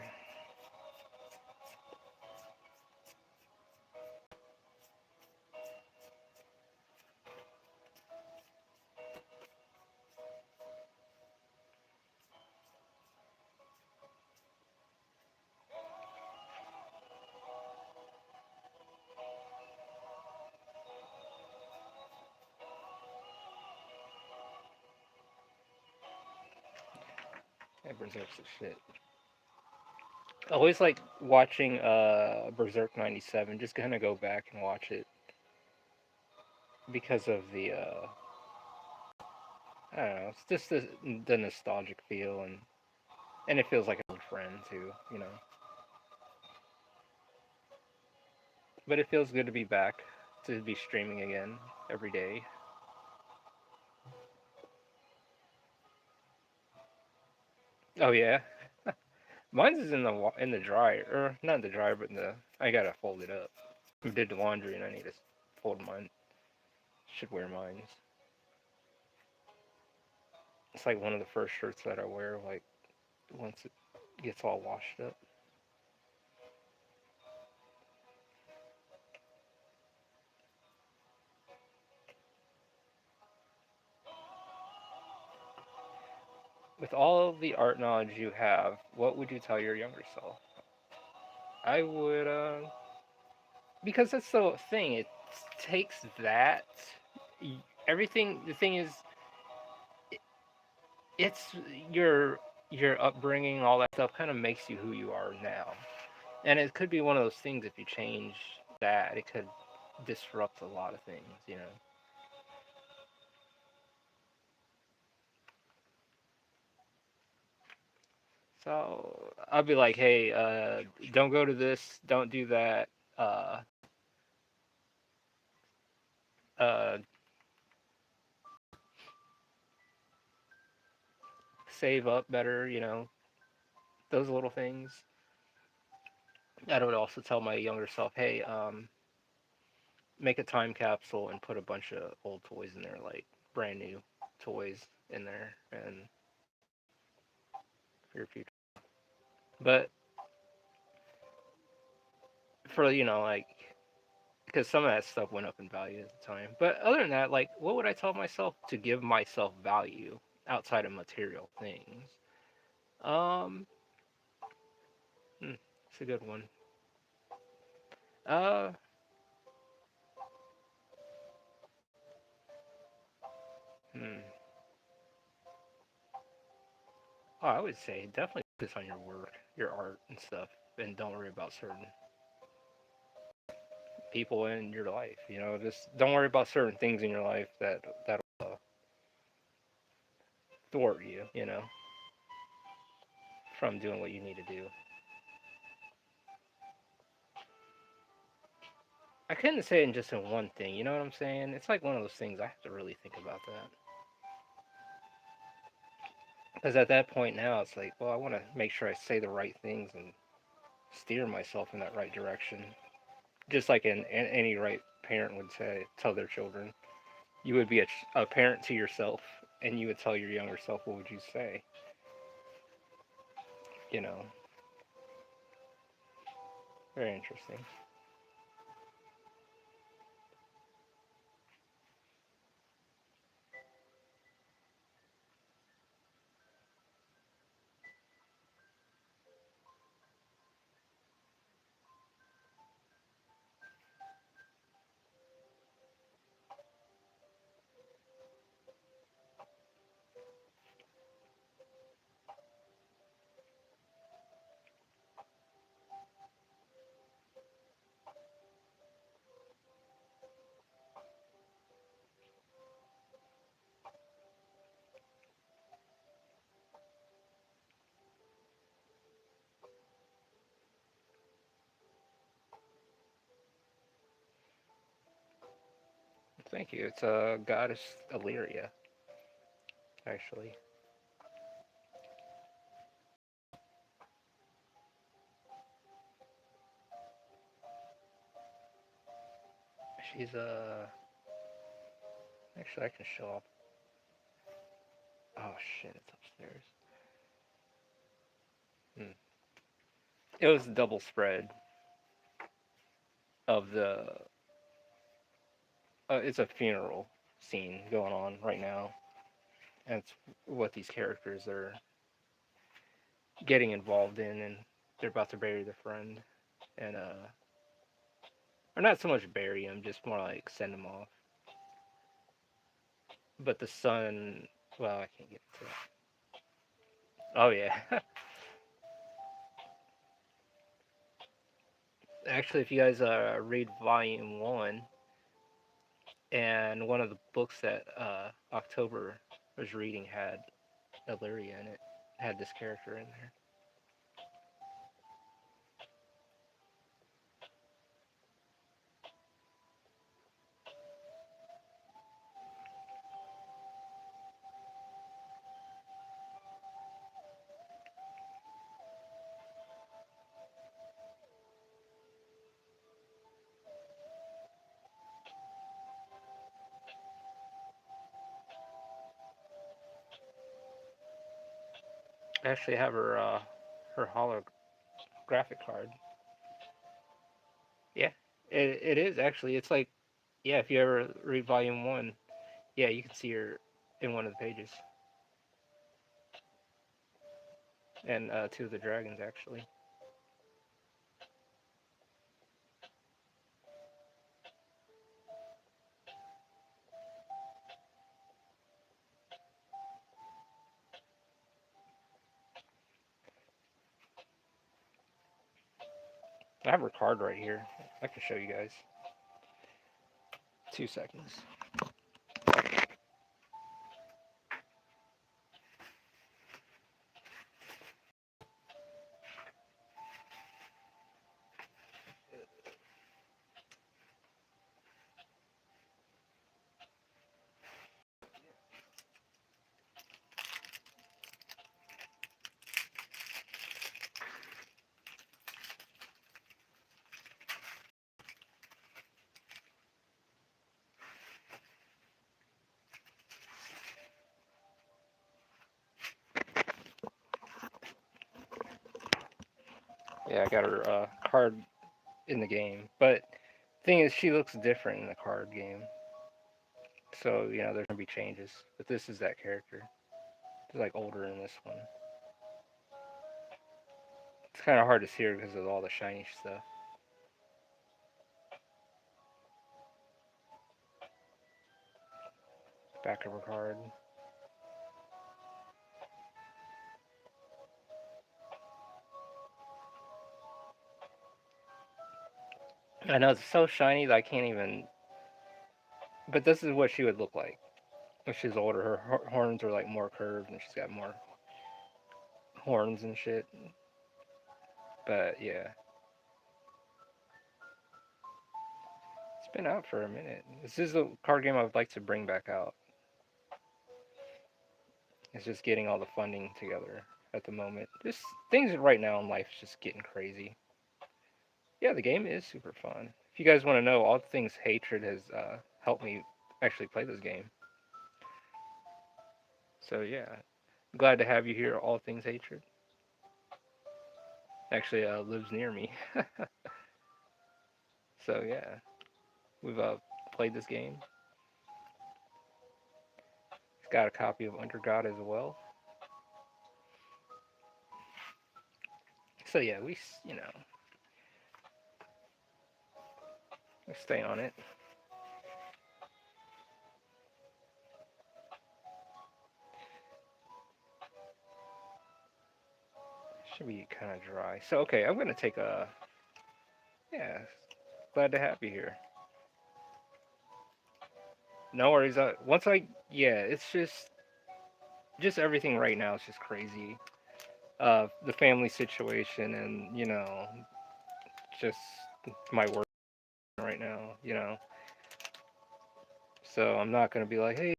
Yeah, Berserk's the shit. I always like watching Berserk 97. Just gonna go back and watch it because of the I don't know. It's just the nostalgic feel and it feels like an old friend too. But it feels good to be back, to be streaming again every day. Oh yeah, mine's is in the dryer, or not in the dryer, but in the I gotta fold it up. I did the laundry and I need to fold mine. Should wear mine. It's like one of the first shirts that I wear, like once it gets all washed up. With all of the art knowledge you have, what would you tell your younger self? I would, because that's the thing. It takes that. Everything. The thing is, it's your upbringing, all that stuff, kind of makes you who you are now. And it could be one of those things. If you change that, it could disrupt a lot of things. So I'll be like, hey, don't go to this, don't do that. Uh, uh, Save up better. Those little things. I would also tell my younger self, hey, make a time capsule and put a bunch of old toys in there, like brand new toys in there, and for your future. But for like because some of that stuff went up in value at the time. But other than that, like, what would I tell myself to give myself value outside of material things? Um, it's a good one. Uh, hmm. Oh, I would say definitely focus on your work, your art and stuff, and don't worry about certain people in your life. Just don't worry about certain things in your life that'll thwart you. From doing what you need to do. I couldn't say it just in one thing. You know what I'm saying? It's like one of those things I have to really think about that. Because at that point now, it's like, well, I want to make sure I say the right things and steer myself in that right direction. Just like any right parent would say, tell their children. You would be a parent to yourself, and you would tell your younger self, what would you say? You know, very interesting. Thank you. It's goddess Illyria, actually. She's actually I can show off. Oh shit, it's upstairs. Hmm. It was a double spread of the. It's a funeral scene going on right now, and it's what these characters are getting involved in, and they're about to bury their friend, and or not so much bury him, just more like send him off. But the son, well, I can't get to it. Oh yeah, actually, if you guys read Volume One, and one of the books that October was reading had Illyria in it, had this character in there. I actually have her holographic card. Yeah, it is actually. It's like, yeah, if you ever read Volume One, yeah, you can see her in one of the pages, and two of the dragons actually. I have her card right here. I can show you guys. 2 seconds. Yeah, I got her card in the game, but thing is, she looks different in the card game. So there's gonna be changes. But this is that character. She's like older in this one. It's kind of hard to see her because of all the shiny stuff. Back of her card. I know it's so shiny that I can't even. But this is what she would look like when she's older. Her horns are like more curved, and she's got more horns and shit. But yeah, it's been out for a minute. This is a card game I would like to bring back out. It's just getting all the funding together at the moment. Just things right now in life is just getting crazy. Yeah, the game is super fun. If you guys want to know, All Things Hatred has helped me actually play this game. So yeah, glad to have you here. All Things Hatred actually lives near me. So yeah, we've played this game. He's got a copy of Under God as well. So yeah, we stay on it. Should be kind of dry. So okay, I'm gonna take a yeah. Glad to have you here. No worries. Once I yeah, it's just everything right now is just crazy. The family situation and just my work right now. So I'm not gonna be like, hey,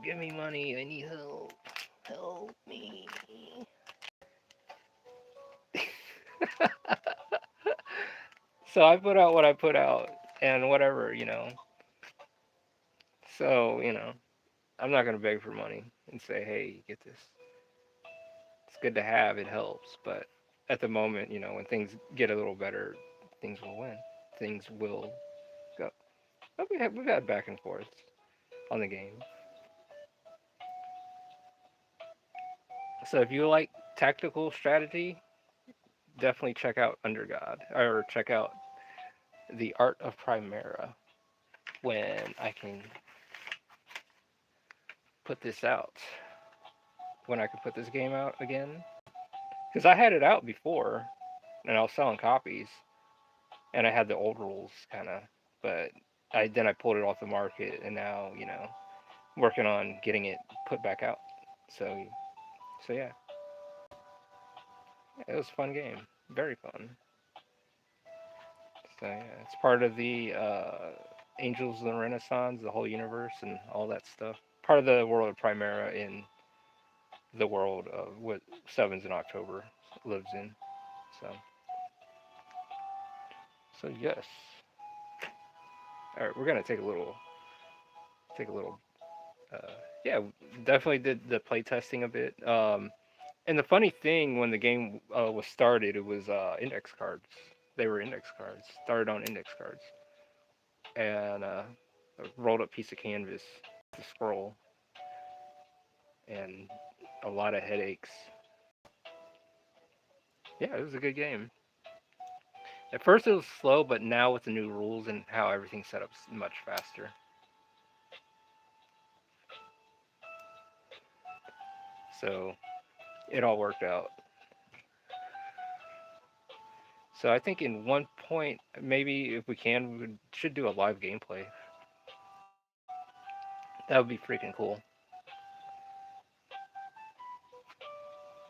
give me money. I need help. Help me. So I put out what I put out and whatever. So I'm not gonna beg for money and say, hey, get this. It's good to have. It helps, but at the moment, when things get a little better, things will win. Things will go. But we've had back and forth on the game. So if you like tactical strategy, definitely check out Under God or check out The Art of Primera when I can put this out. When I can put this game out again. Because I had it out before and I was selling copies and I had the old rules kind of, but I pulled it off the market and now, working on getting it put back out. So yeah, it was a fun game. Very fun. So yeah, it's part of the Angels of the Renaissance, the whole universe, and all that stuff. Part of the world of Primera in the world of what Sevens in October lives in. So yes. All right, we're gonna take a little. Yeah, definitely did the play testing a bit. And the funny thing, when the game was started, it was index cards. They were index cards. Started on index cards, and a rolled up piece of canvas to scroll, and a lot of headaches. Yeah, it was a good game. At first it was slow, but now with the new rules and how everything's set up, it's much faster. So it all worked out. So I think in one point, maybe if we can, should do a live gameplay. That would be freaking cool.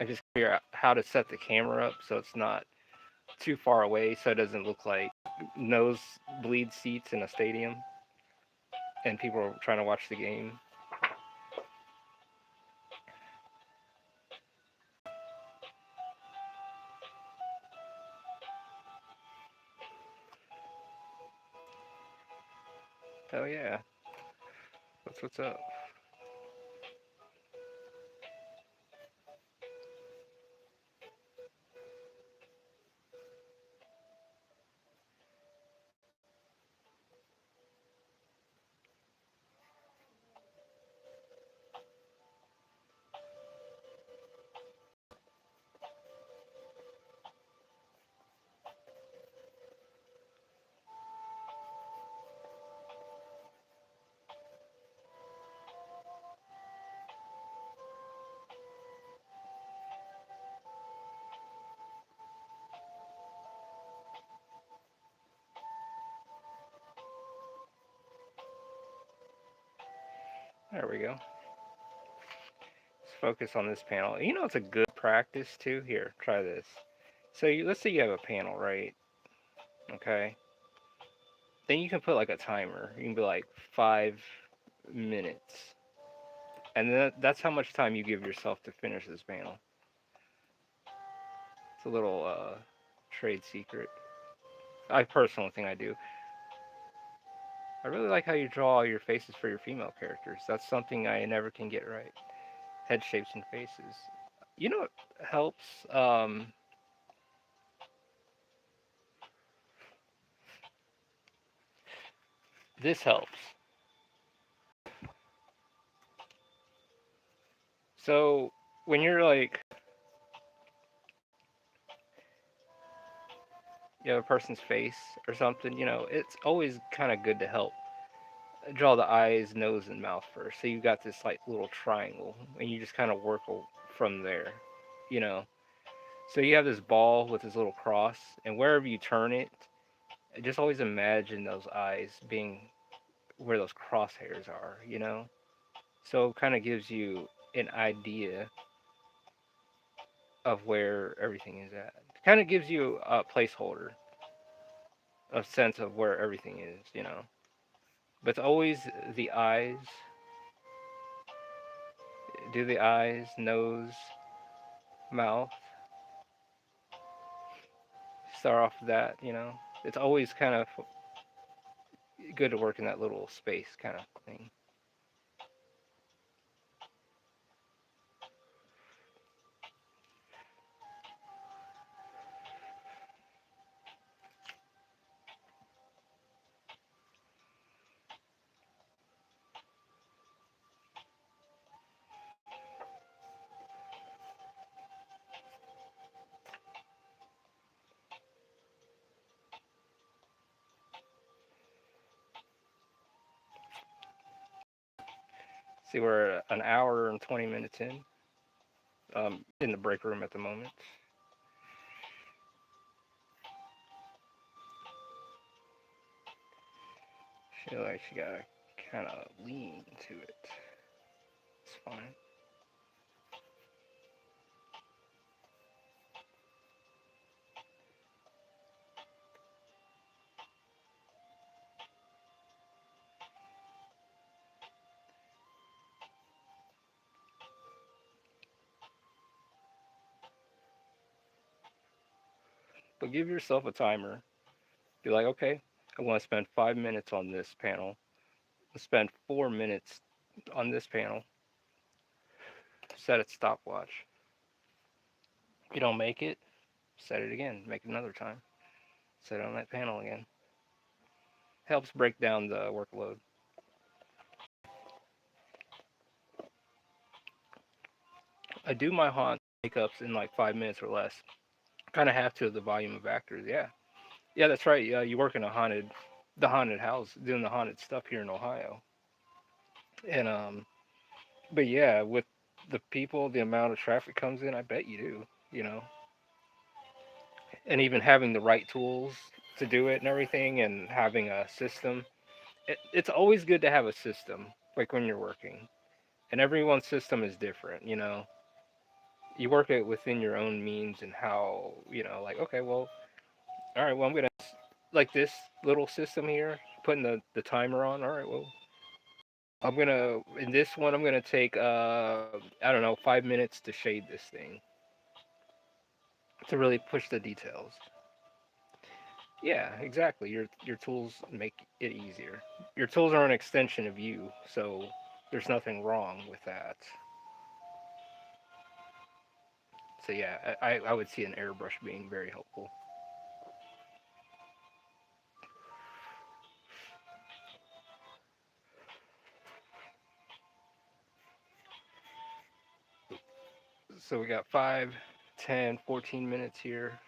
I just figure out how to set the camera up so it's not too far away, so it doesn't look like nosebleed seats in a stadium, and people are trying to watch the game. Oh yeah, that's what's up. There we go. Let's focus on this panel. You know, it's a good practice too. Here, try this. So let's say you have a panel, right? Okay. Then you can put like a timer. You can be like 5 minutes, and then that's how much time you give yourself to finish this panel. It's a little trade secret. I personally think I do. I really like how you draw all your faces for your female characters. That's something I never can get right. Head shapes and faces. You know what helps? This helps. So when you're like, you have a person's face or something, it's always kind of good to help draw the eyes, nose, and mouth first. So you got this like little triangle, and you just kind of work from there, you know. So you have this ball with this little cross, and wherever you turn it, just always imagine those eyes being where those crosshairs are. So it kind of gives you an idea of where everything is at. It kind of gives you a placeholder, a sense of where everything is. But it's always the eyes, do the eyes, nose, mouth, start off with that. It's always kind of good to work in that little space kind of thing. See, we're an hour and 20 minutes in the break room at the moment. She like she got to kind of lean to it. It's fine. But give yourself a timer. Be like, okay, I want to spend 5 minutes on this panel. Let's spend 4 minutes on this panel. Set a stopwatch. If you don't make it, set it again. Make it another time. Set it on that panel again. Helps break down the workload. I do my haunt makeups in like 5 minutes or less. Kind of have to the volume of actors. Yeah, yeah, that's right. Yeah, you work in the haunted house, doing the haunted stuff here in Ohio, and but yeah, with the people, the amount of traffic comes in, I bet you do. And even having the right tools to do it and everything, and having a system. It's always good to have a system, like when you're working, and everyone's system is different. You work it within your own means and how like, okay, well, all right, well, I'm gonna like this little system here, putting the timer on. All right, well, I'm gonna in this one I'm gonna take I don't know, 5 minutes to shade this thing to really push the details. Yeah, exactly. Your tools make it easier. Your tools are an extension of you, so there's nothing wrong with that. So yeah, I would see an airbrush being very helpful. So we got 5, 10, 14 minutes here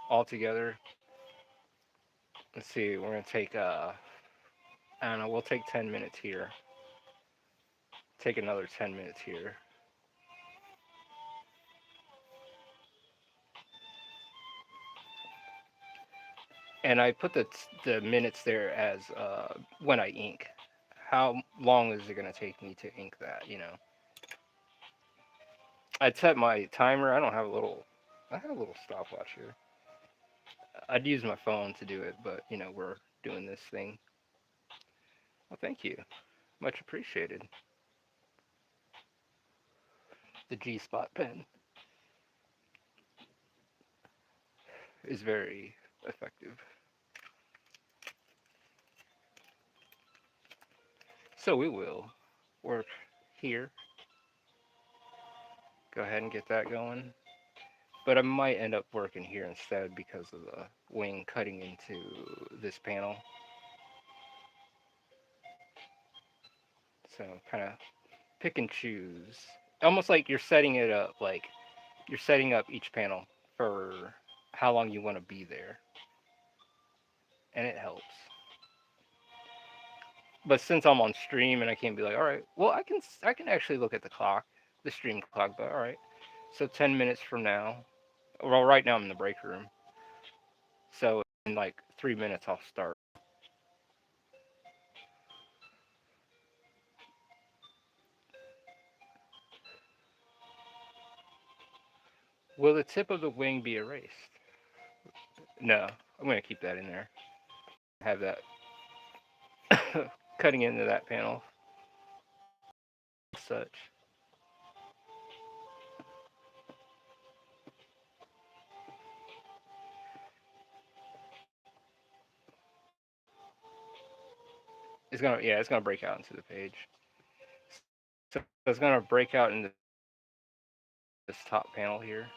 all together. Let's see, we're gonna take I don't know, we'll take 10 minutes here. Take another 10 minutes here. And I put the minutes there as when I ink. how long is it gonna take me to ink that? I'd set my timer. I don't have a little. I have a little stopwatch here. I'd use my phone to do it, but we're doing this thing. Well, thank you, much appreciated. The G Spot pen is very effective. So we will work here. Go ahead and get that going. But I might end up working here instead because of the wing cutting into this panel. So kind of pick and choose. Almost like you're setting it up, like you're setting up each panel for how long you want to be there. And it helps. But since I'm on stream and I can't be like, all right, well, I can actually look at the clock, the stream clock, but all right. So 10 minutes from now, well, right now I'm in the break room. So in like 3 minutes I'll start. Will the tip of the wing be erased? No, I'm gonna keep that in there. Have that cutting into that panel, such. It's gonna break out into the page. So it's gonna break out into this top panel here.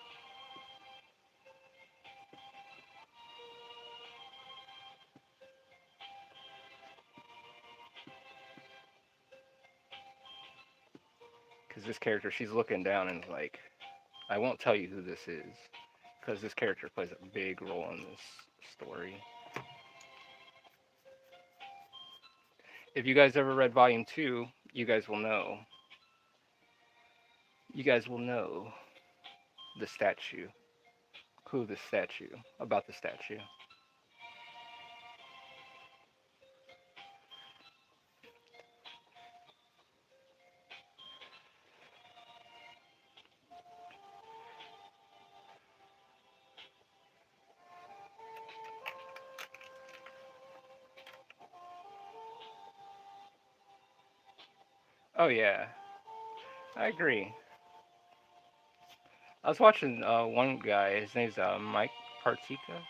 Because this character, she's looking down and is like, I won't tell you who this is, because this character plays a big role in this story. If you guys ever read Volume 2, you guys will know. You guys will know the statue, who the statue, about the statue. Oh yeah, I agree. I was watching one guy. His name's Mike Partika,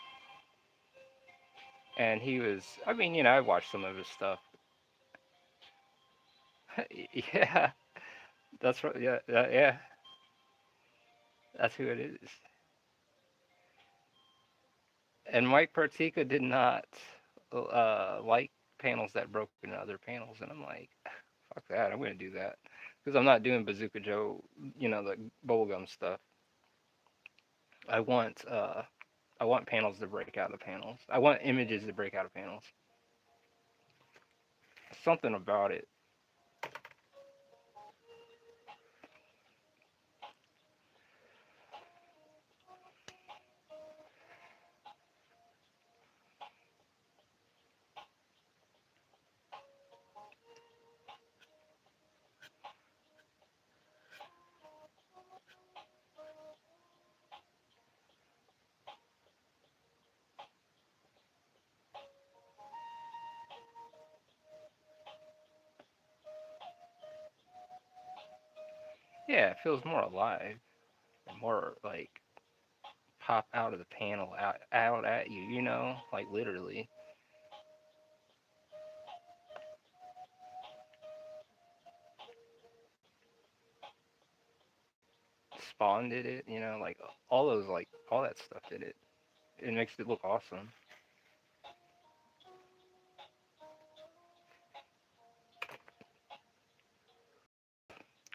and he was. I mean, I watched some of his stuff. Yeah, that's right. Yeah, yeah, that's who it is. And Mike Partika did not like panels that broke into other panels, and I'm like, fuck that. I'm gonna do that because I'm not doing Bazooka Joe. The bubblegum stuff. I want uh, I want panels to break out of panels. I want images to break out of panels. Something about it. Yeah, it feels more alive, more like pop out of the panel, out at you. Like literally Spawn did it. Like all those, like all that stuff did it. It makes it look awesome.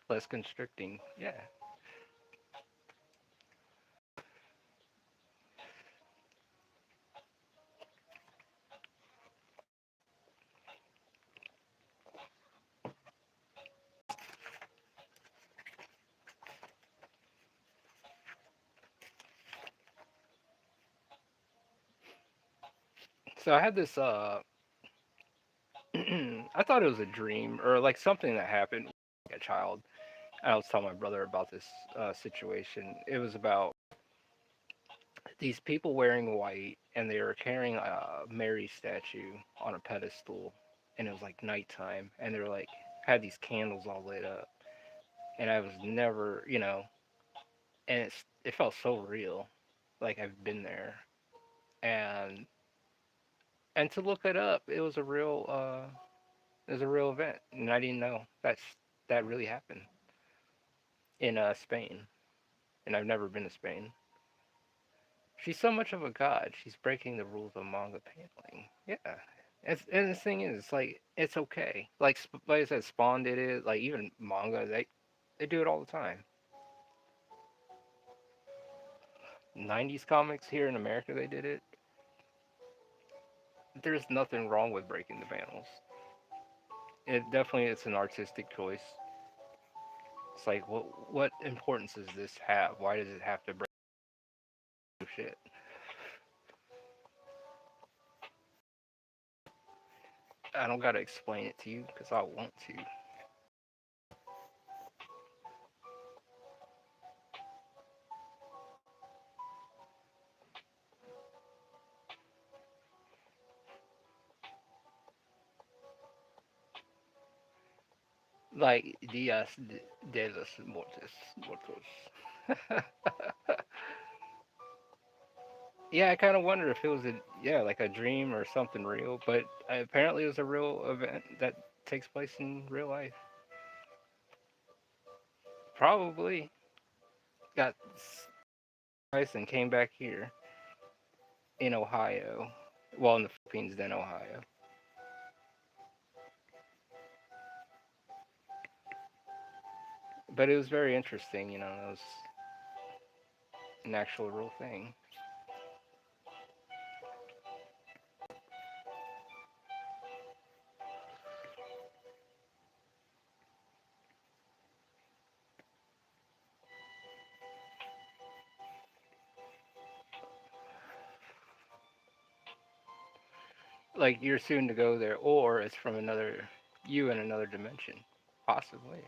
Less constricting. Yeah. So I had this. I thought it was a dream or like something that happened like a child. I was telling my brother about this situation. It was about these people wearing white and they were carrying a Mary statue on a pedestal, and it was like nighttime, and they were like had these candles all lit up, and I was never, and it felt so real, like I've been there, and to look it up, it was a real event, and I didn't know that really happened in Spain, and I've never been to Spain. She's so much of a god. She's breaking the rules of manga paneling. Yeah. And the thing is, it's like it's okay. Like I said, Spawn did it. Like even manga, they do it all the time. 90s comics here in America, they did it. There's nothing wrong with breaking the panels. It definitely it's an artistic choice. It's like what importance does this have? Why does it have to break shit? I don't gotta explain it to you because I want to. Like Dias de los Muertos. Yeah, I kind of wonder if it was like a dream or something real, but apparently it was a real event that takes place in real life. Probably got ice and came back here in Ohio. Well, in the Philippines, then Ohio. But it was very interesting, it was an actual real thing. Like you're soon to go there, or it's from you in another dimension, possibly.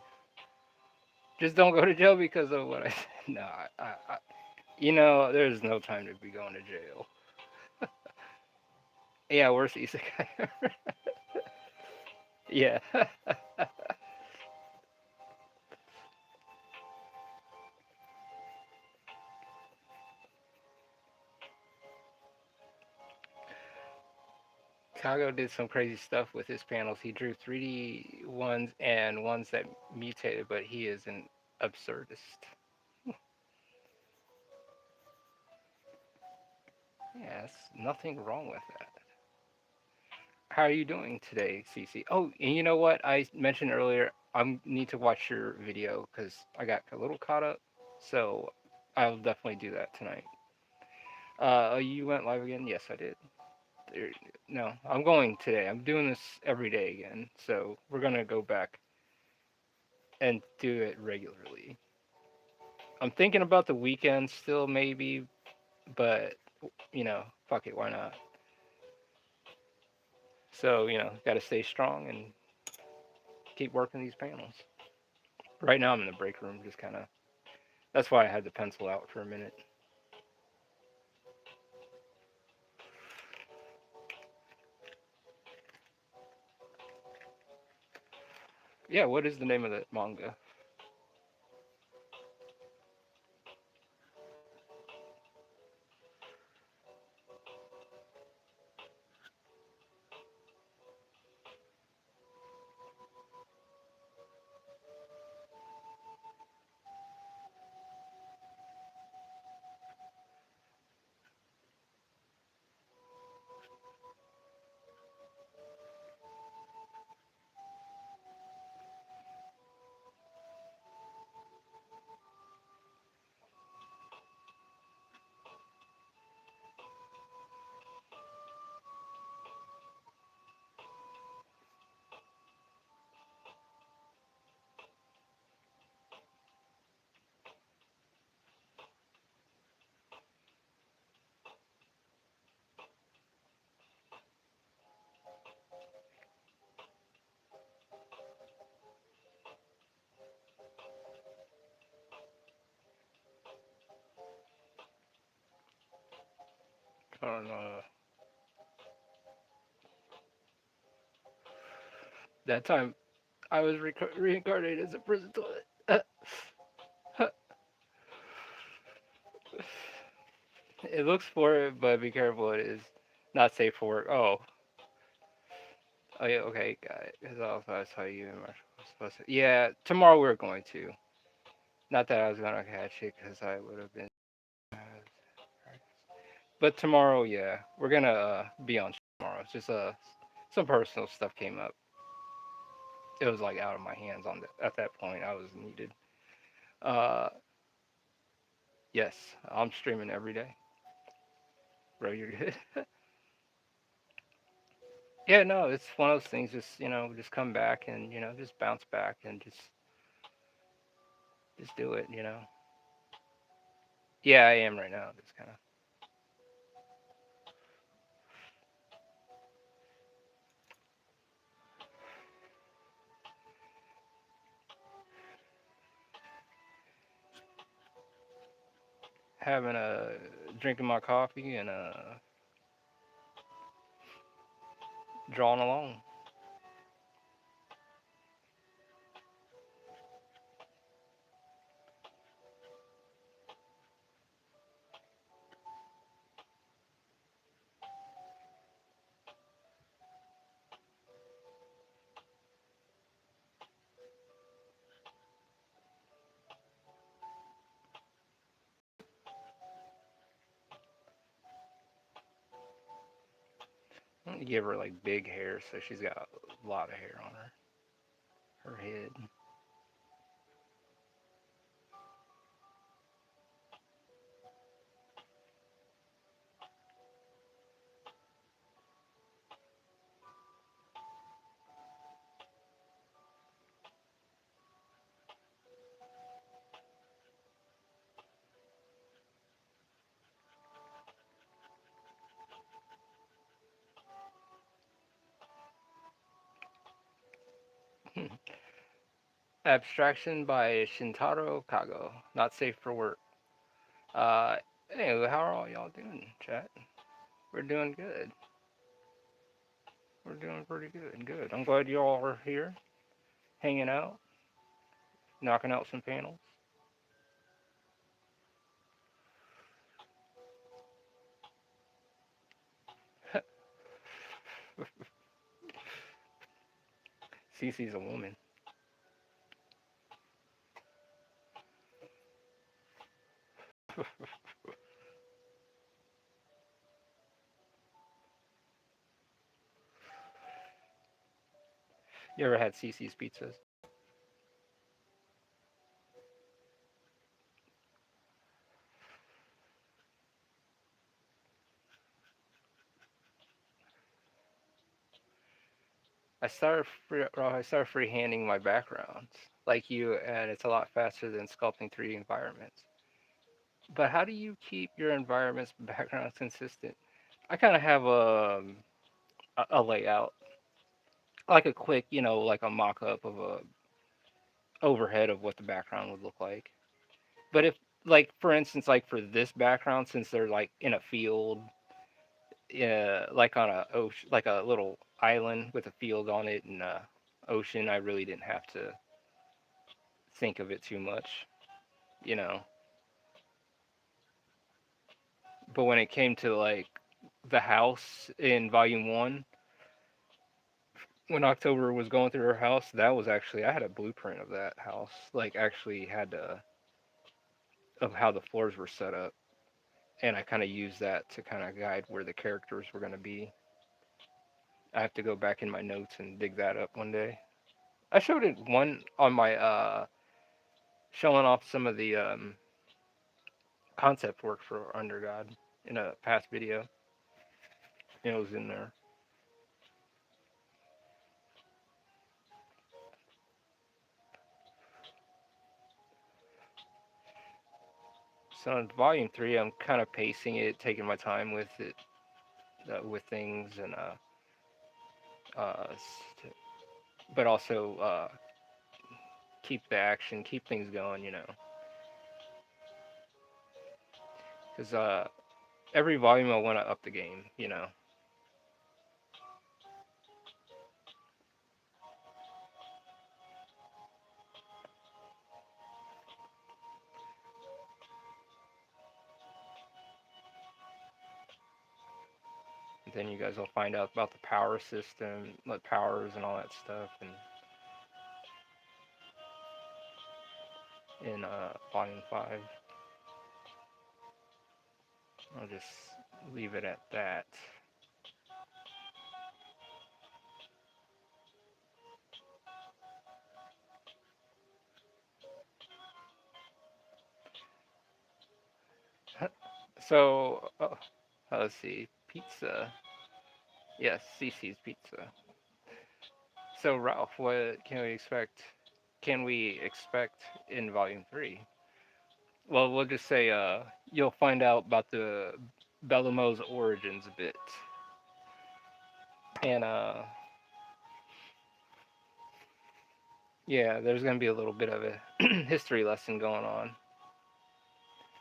Just don't go to jail because of what I said. No, there's no time to be going to jail. Yeah, worst isekai ever. Yeah. Kago did some crazy stuff with his panels. He drew 3D ones and ones that mutated, but he is an absurdist. Yes, nothing wrong with that. How are you doing today, Cece? Oh, and you know what? I mentioned earlier, I need to watch your video because I got a little caught up. So I'll definitely do that tonight. You went live again? Yes, I did. There, no, I'm going today. I'm doing this every day again. So we're gonna go back and do it regularly. I'm thinking about the weekend still, maybe, but fuck it, why not? So got to stay strong and keep working these panels. Right now, I'm in the break room, just kind of. That's why I had the pencil out for a minute. Yeah, what is the name of that manga? on that time I was reincarnated as a prison toilet. It looks for it, but be careful. It is not safe for work. Oh yeah, okay, got it. Because I saw you and Marshall was supposed to. Yeah, tomorrow we're going to. Not that I was gonna catch it, because I would have been. But tomorrow, yeah, we're gonna be on tomorrow. It's just some personal stuff came up. It was like out of my hands on at that point. I was needed. Uh, yes, I'm streaming every day. Bro, you're good. Yeah, no, it's one of those things. Just just come back and just bounce back and just do it. Yeah, I am right now. Just kind of having a drinking my coffee and drawing along. I'm gonna give her like big hair, so she's got a lot of hair on her head. Abstraction by Shintaro Kago. Not safe for work. Uh, anyway, how are all y'all doing, chat? We're doing good. We're doing pretty good. Good. I'm glad y'all are here, hanging out, knocking out some panels. Cece's a woman. You ever had Cece's pizzas? I started freehanding my backgrounds like you, and it's a lot faster than sculpting 3D environments. But how do you keep your environments backgrounds consistent? I kind of have a layout, like a quick, like a mock-up of a overhead of what the background would look like. But if, like, for instance, like for this background, since they're like in a field, like on a ocean, like a little island with a field on it and a ocean, I really didn't have to think of it too much, you know. But when it came to like the house in volume one, when October was going through her house, that was actually I had a blueprint of that house. Like actually had of how the floors were set up, and I kind of used that to kind of guide where the characters were going to be. I have to go back in my notes and dig that up one day. I showed it one on my showing off some of the concept work for Under God in a past video. It was in there. So in volume three, I'm kind of pacing it, taking my time with it, with things, and uh, but also keep the action, keep things going, because every volume I want to up the game, you know. Then you guys will find out about the power system, what powers and all that stuff, and in volume 5. I'll just leave it at that. So, let's see, pizza. Yes, CC's Pizza. So, Ralph, what can we expect? Can we expect in Volume 3? Well, we'll just say you'll find out about the Bellamo's origins a bit, and yeah, there's gonna be a little bit of a history lesson going on,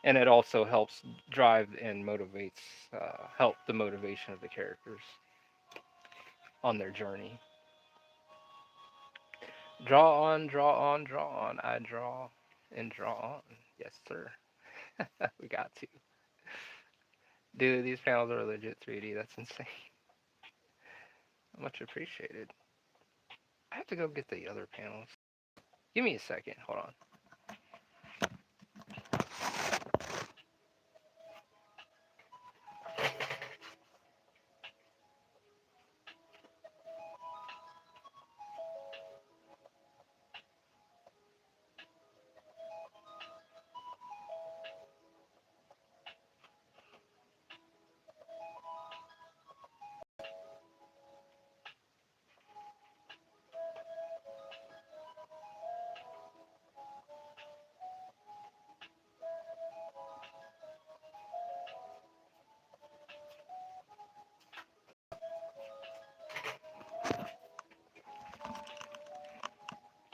and it also helps drive and motivates, help the motivation of the characters on their journey. Draw on, draw on, draw on. I draw and draw on. Yes, sir. We got to. Dude, these panels are legit 3D. That's insane. Much appreciated. I have to go get the other panels. Give me a second. Hold on.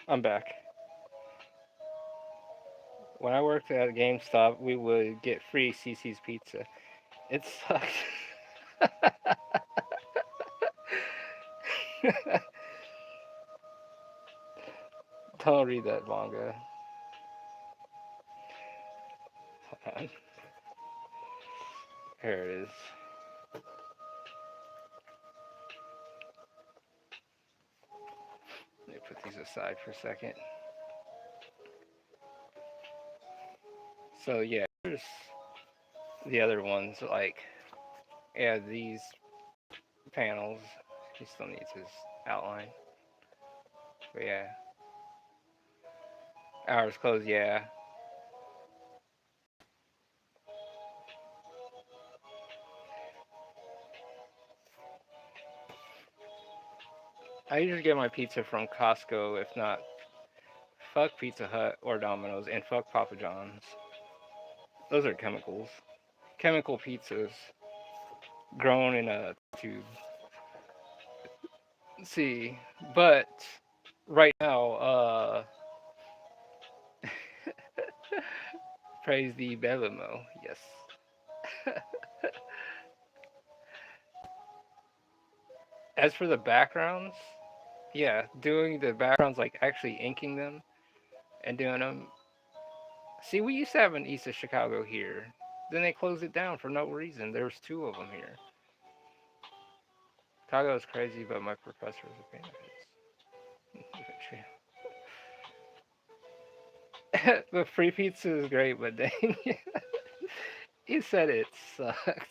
I'm back. When I worked at GameStop, we would get free CC's Pizza. It sucked. Don't read that manga. Hold on. Here it is. Let me put these aside for a second. So yeah, there's the other ones like add these panels. He still needs his outline. But yeah. Hours closed, yeah. I usually get my pizza from Costco, if not, fuck Pizza Hut or Domino's, and fuck Papa John's. Those are chemicals. Chemical pizzas grown in a tube. See, but right now, praise the Belimo, yes. As for the backgrounds, yeah, doing the backgrounds, like actually inking them and doing them. See, we used to have an East of Chicago here. Then they closed it down for no reason. There's two of them here. Chicago is crazy, but my professor is a fan of his. The free pizza is great, but dang, he said it sucked.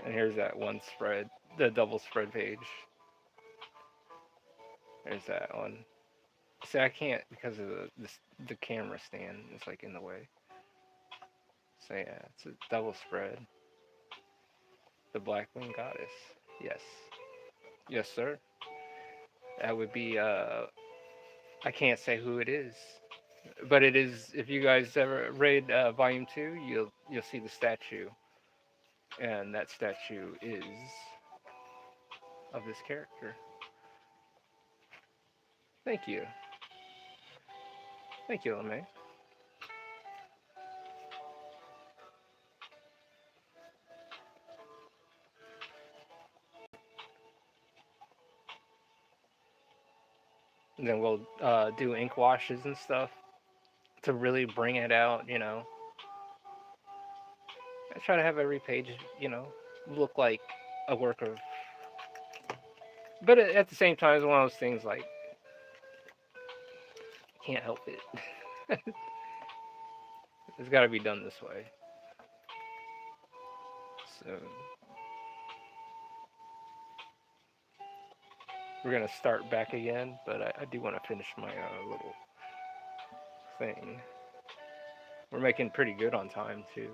And here's that one spread, the double spread page. There's that one. See, I can't because of the camera stand is like in the way. So yeah, it's a double spread. The Black Wing Goddess. Yes. Yes, sir. That would be I can't say who it is. But it is if you guys ever read volume 2, you'll see the statue. And that statue is of this character. Thank you. Thank you, LeMay. And then we'll do ink washes and stuff to really bring it out, you know. I try to have every page, you know, look like a work of. But at the same time, it's one of those things like, can't help it. It's got to be done this way. So we're gonna start back again, but I do want to finish my little thing. We're making pretty good on time too.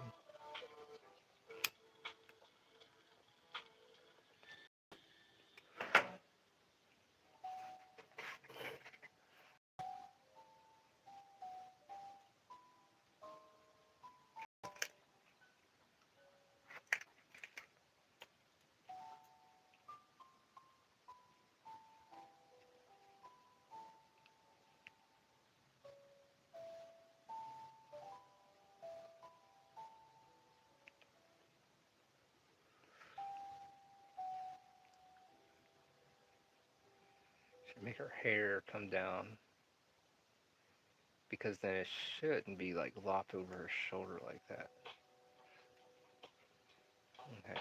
Should make her hair come down because then it shouldn't be like lopped over her shoulder like that. Okay.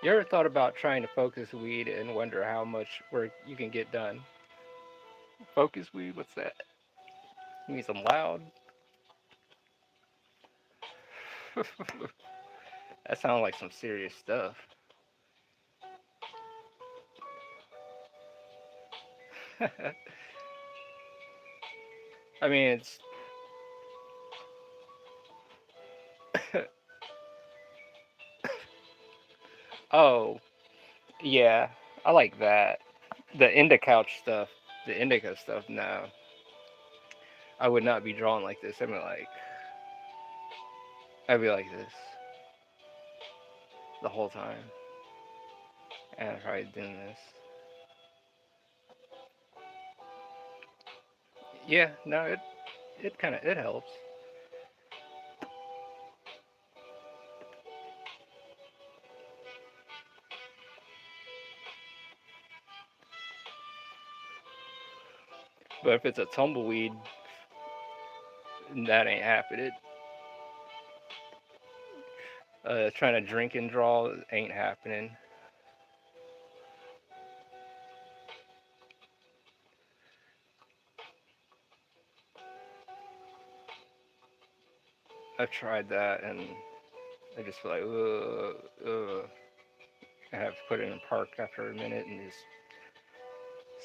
You ever thought about trying to focus weed and wonder how much work you can get done? Focus weed? What's that? You need some loud? That sounds like some serious stuff. I mean, it's. Oh, yeah. I like that. The indica stuff. The indica stuff, no. I would not be drawn like this. I'd be like this the whole time. And I'd probably doing this. Yeah, no, it kind of it helps. But if it's a tumbleweed, that ain't happening. Trying to drink and draw ain't happening. I've tried that and I just feel like, ugh, ugh. I have to put it in park after a minute and just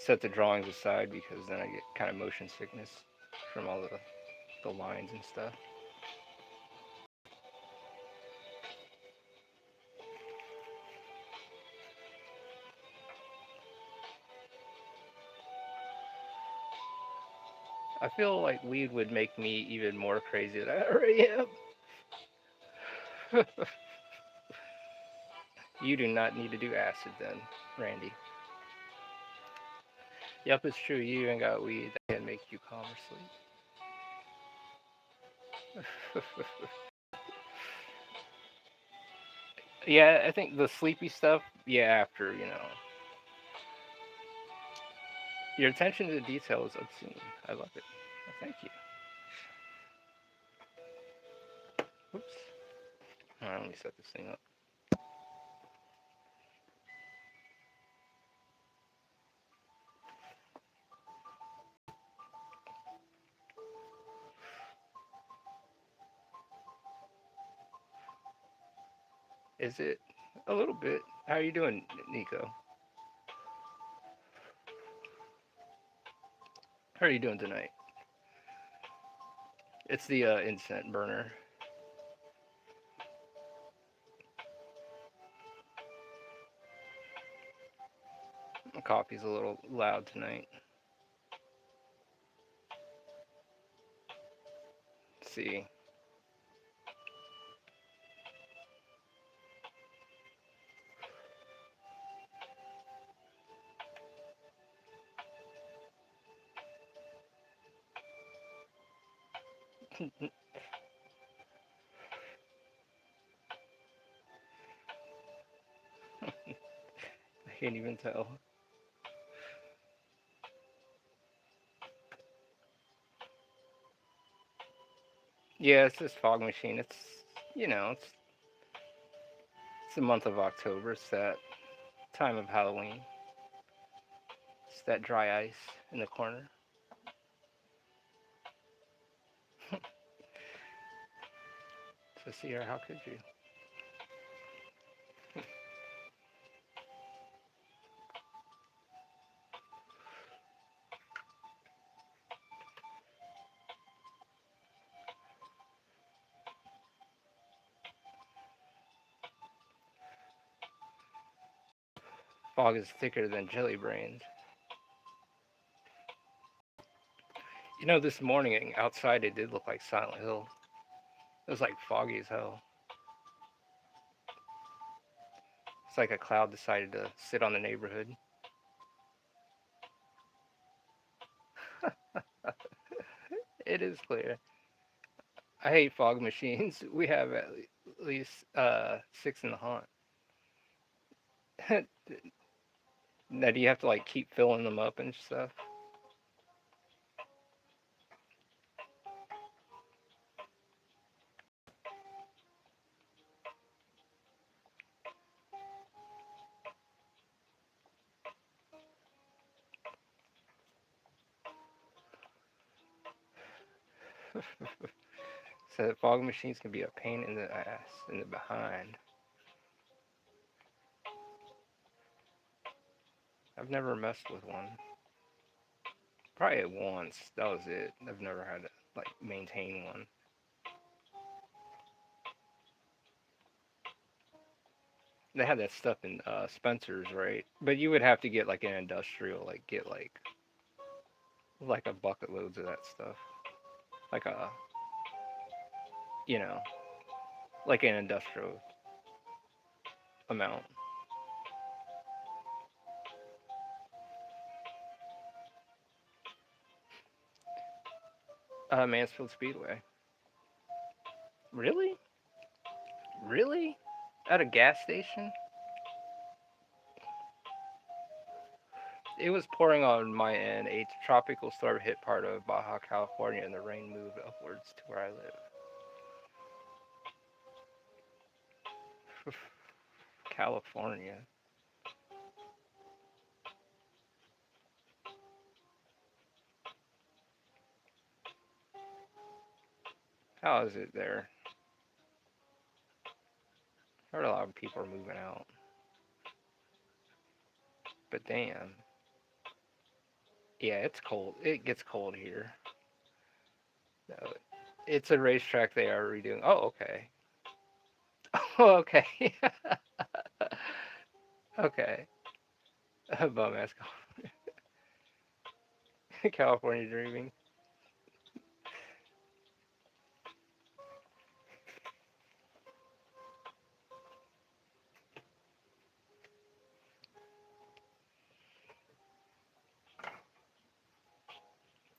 set the drawings aside because then I get kind of motion sickness from all the lines and stuff. I feel like weed would make me even more crazy than I already am. You do not need to do acid then, Randy. Yep, it's true. You even got weed that can make you calm or sleep. Yeah, I think the sleepy stuff, yeah, after, your attention to detail is obscene. I love it. Thank you. Oops. All right, let me set this thing up. Is it? A little bit. How are you doing, Nico? How are you doing tonight? It's the incense burner. My coffee's a little loud tonight. Let's see. I can't even tell. Yeah, it's this fog machine. It's the month of October. It's that time of Halloween. It's that dry ice in the corner. So, Sierra, how could you? Fog is thicker than jelly brains. This morning outside it did look like Silent Hill. It was like foggy as hell. It's like a cloud decided to sit on the neighborhood. It is clear. I hate fog machines. We have at least six in the haunt. Now, do you have to like keep filling them up and stuff? So the fog machines can be a pain in the ass, in the behind. I've never messed with one. Probably once. That was it. I've never had to like maintain one. They had that stuff in Spencer's, right? But you would have to get like an industrial, like get like a bucket loads of that stuff, like you know, like an industrial amount. Mansfield Speedway. Really? Really? At a gas station? It was pouring on my end. A tropical storm hit part of Baja California, and the rain moved upwards to where I live. California. How is it there? I heard a lot of people are moving out. But damn. Yeah, it's cold. It gets cold here. No, it's a racetrack they are redoing. Oh, okay. Oh, okay. Okay. Bum ass California dreaming.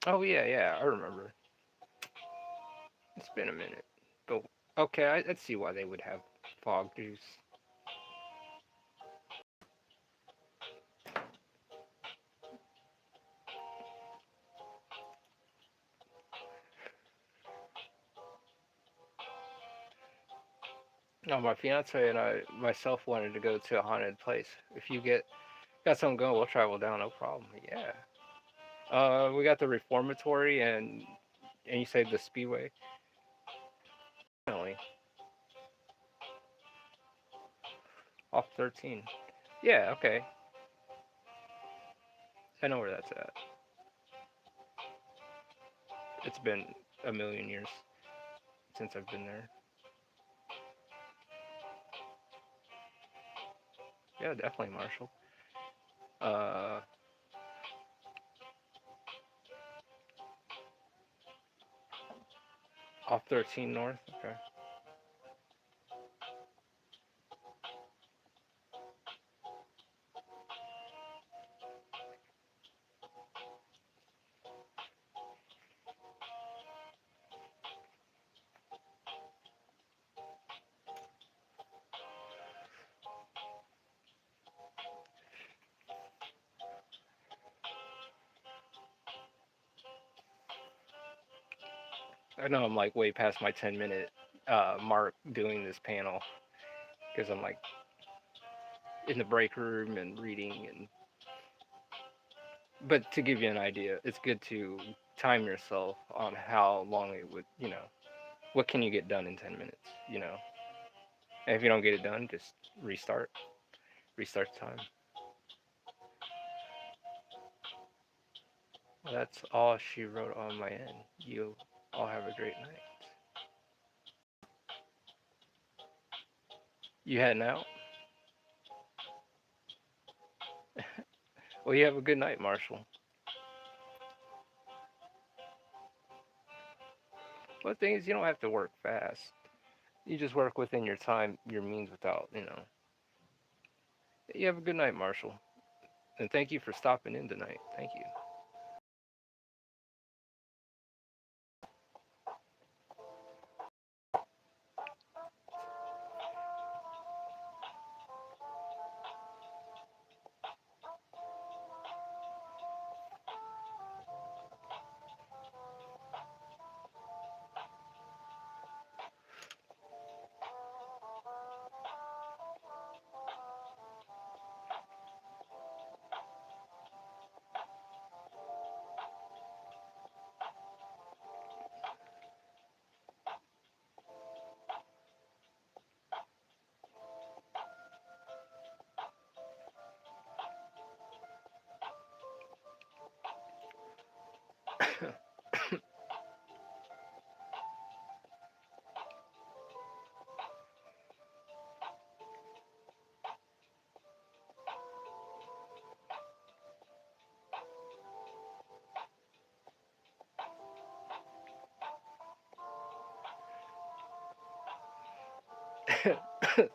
Oh yeah, yeah, I remember. It's been a minute. But okay, I'd see why they would have fog juice. No, my fiance and I myself wanted to go to a haunted place. If you got something going, we'll travel down, no problem. Yeah. We got the reformatory and you say the speedway. Definitely. Off 13. Yeah, okay. I know where that's at. It's been a million years since I've been there. Yeah, definitely, Marshall. Uh, off 13 North. Okay. I know I'm like way past my 10-minute mark doing this panel because I'm like in the break room and reading and. But to give you an idea, it's good to time yourself on how long it would, what can you get done in 10 minutes, And if you don't get it done, just restart the time. Well, that's all she wrote on my end. You all have a great night. You heading out? Well, you have a good night, Marshall. Well, the thing is, you don't have to work fast. You just work within your time, your means without. You have a good night, Marshall. And thank you for stopping in tonight. Thank you.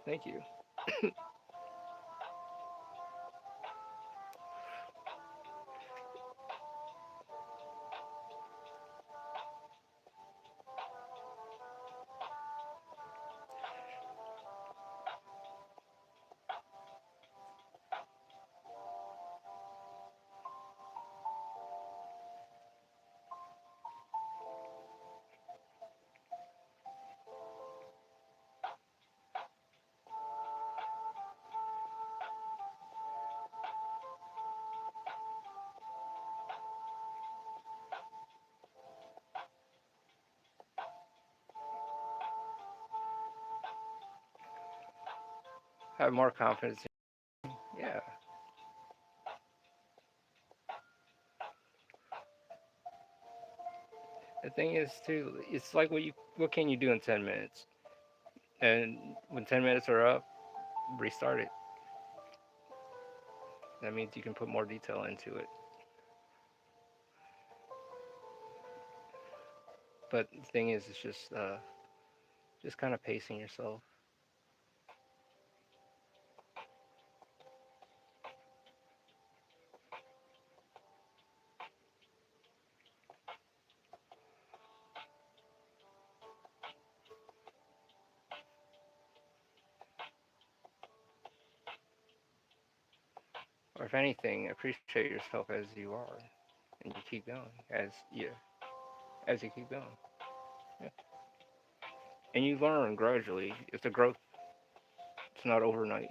Thank you. Have more confidence. Yeah. The thing is, too, it's like what can you do in 10 minutes? And when 10 minutes are up, restart it. That means you can put more detail into it. But the thing is, it's just kind of pacing yourself. Or if anything, appreciate yourself as you are, and you keep going as you keep going. Yeah. And you learn gradually. It's a growth. It's not overnight.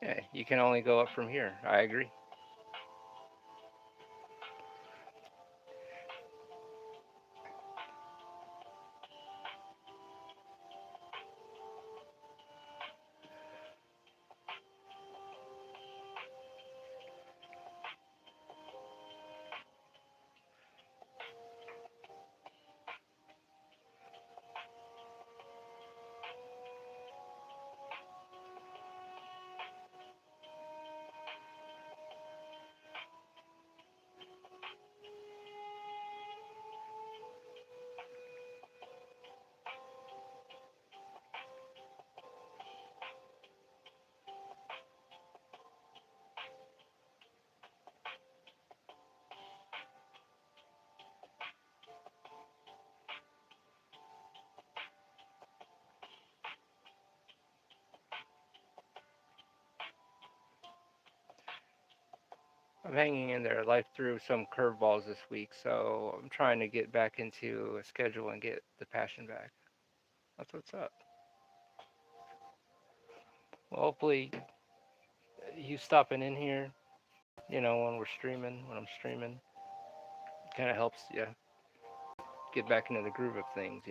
Yeah, you can only go up from here. I agree. I'm hanging in there. Life threw some curveballs this week, so I'm trying to get back into a schedule and get the passion back. That's what's up. Well, hopefully, you stopping in here, when we're streaming, when I'm streaming, kind of helps you get back into the groove of things.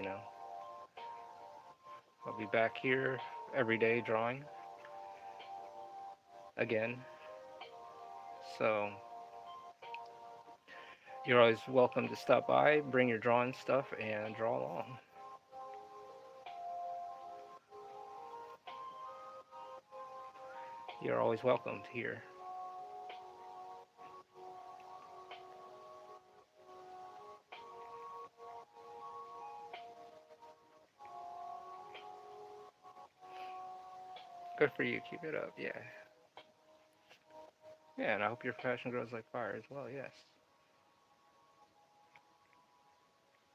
I'll be back here every day drawing again. So you're always welcome to stop by, bring your drawing stuff, and draw along. You're always welcome here. Good for you. Keep it up. Yeah. Yeah, and I hope your passion grows like fire as well. Yes.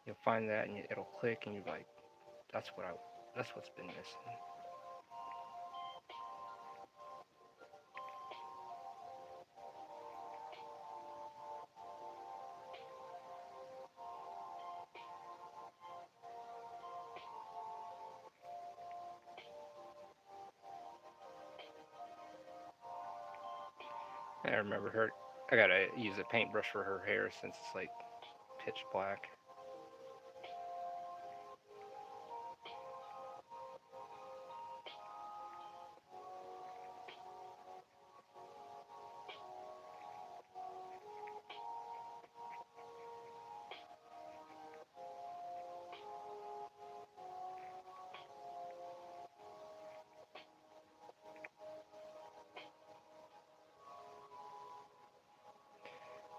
You'll find that and it'll click and you're like, that's what I that's what's been missing. I remember her I gotta use a paintbrush for her hair since it's like pitch black.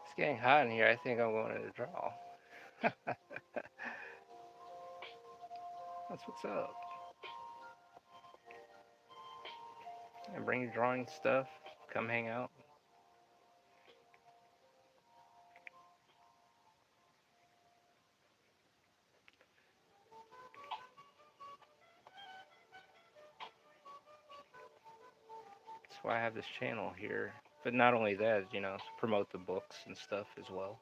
It's getting hot in here. I think I'm going to draw. That's what's up. And bring your drawing stuff. Come hang out. why I have this channel here. But not only that, promote the books and stuff as well,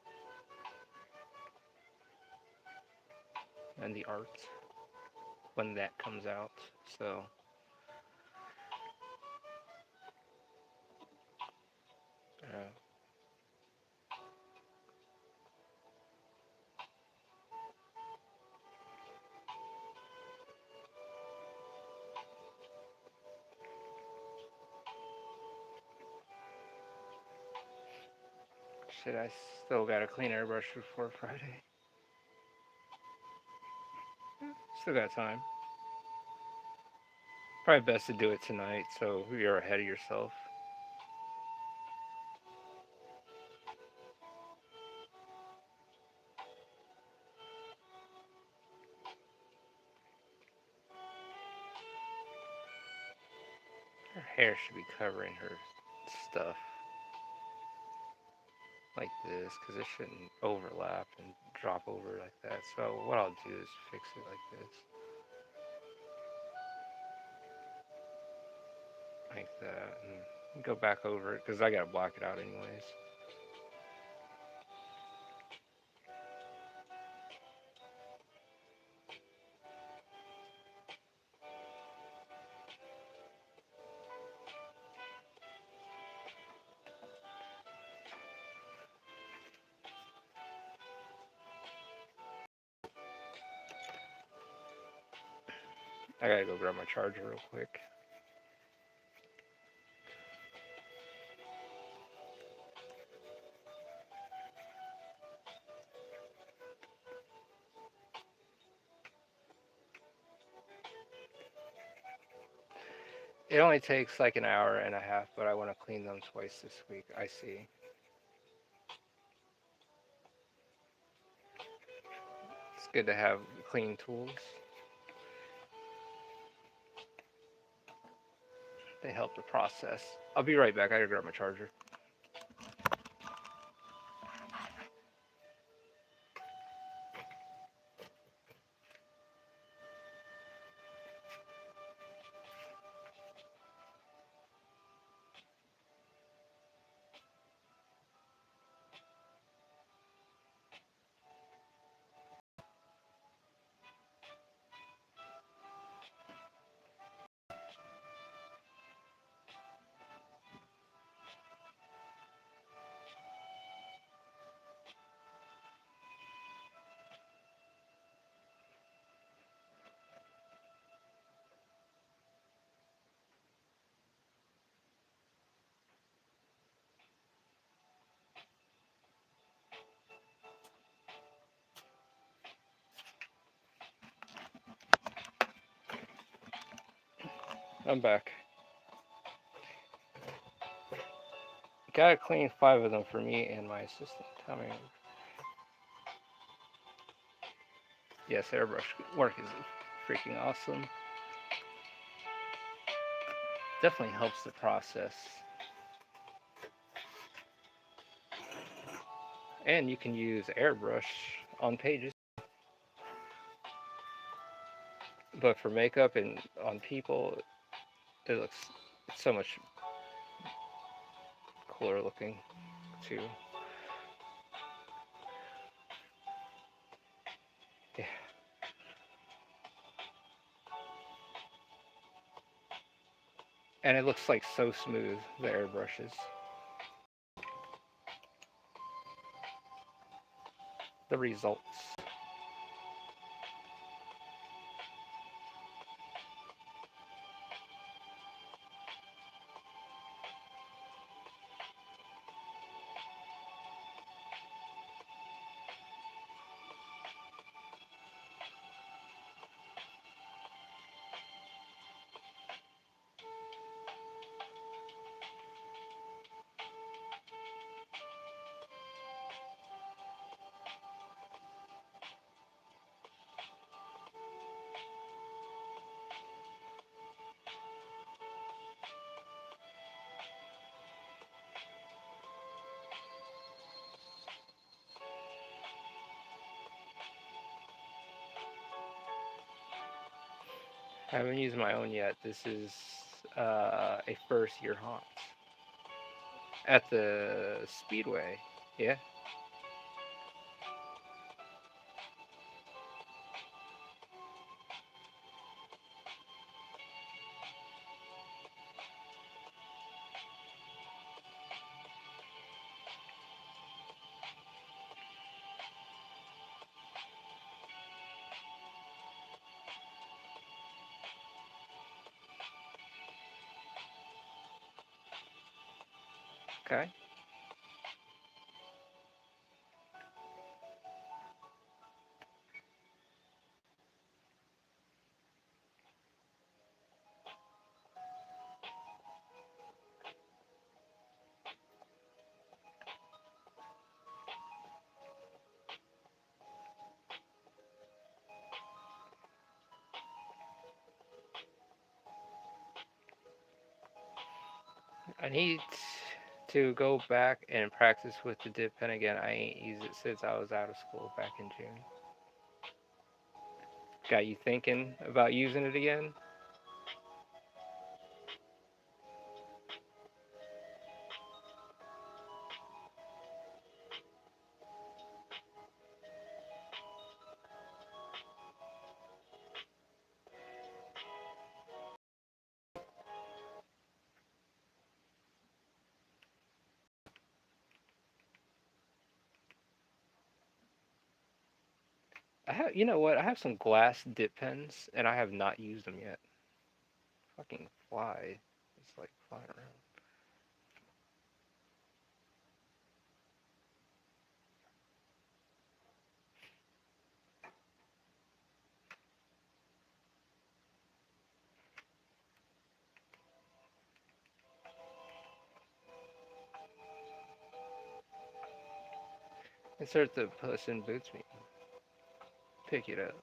and the art when that comes out. So, uh, shit, I still got to clean airbrush before Friday. Still got time. Probably best to do it tonight so you're ahead of yourself. Her hair should be covering her stuff like this because it shouldn't overlap and drop over like that. So what I'll do is fix it like this. Like that. And go back over it because I gotta block it out anyways. I gotta go grab my charger real quick. It only takes like an hour and a half, but I want to clean them twice this week. I see. It's good to have clean tools. They help the process. I'll be right back. I gotta grab my charger. I'm back. Gotta clean 5 of them for me and my assistant. Tell me. Yes, airbrush work is freaking awesome. Definitely helps the process. And you can use airbrush on pages. But for makeup and on people, it looks so much cooler looking too. Yeah. And it looks like so smooth, the airbrushes. The results. I haven't used my own yet. This is a first year haunt at the Speedway. Yeah. Okay. I need to go back and practice with the dip pen again. I ain't used it since I was out of school back in June. Got you thinking about using it again? I have, you know what? I have some glass dip pens, and I have not used them yet. Fucking fly. It's like flying around. Insert the Puss in Boots me. Pick it up.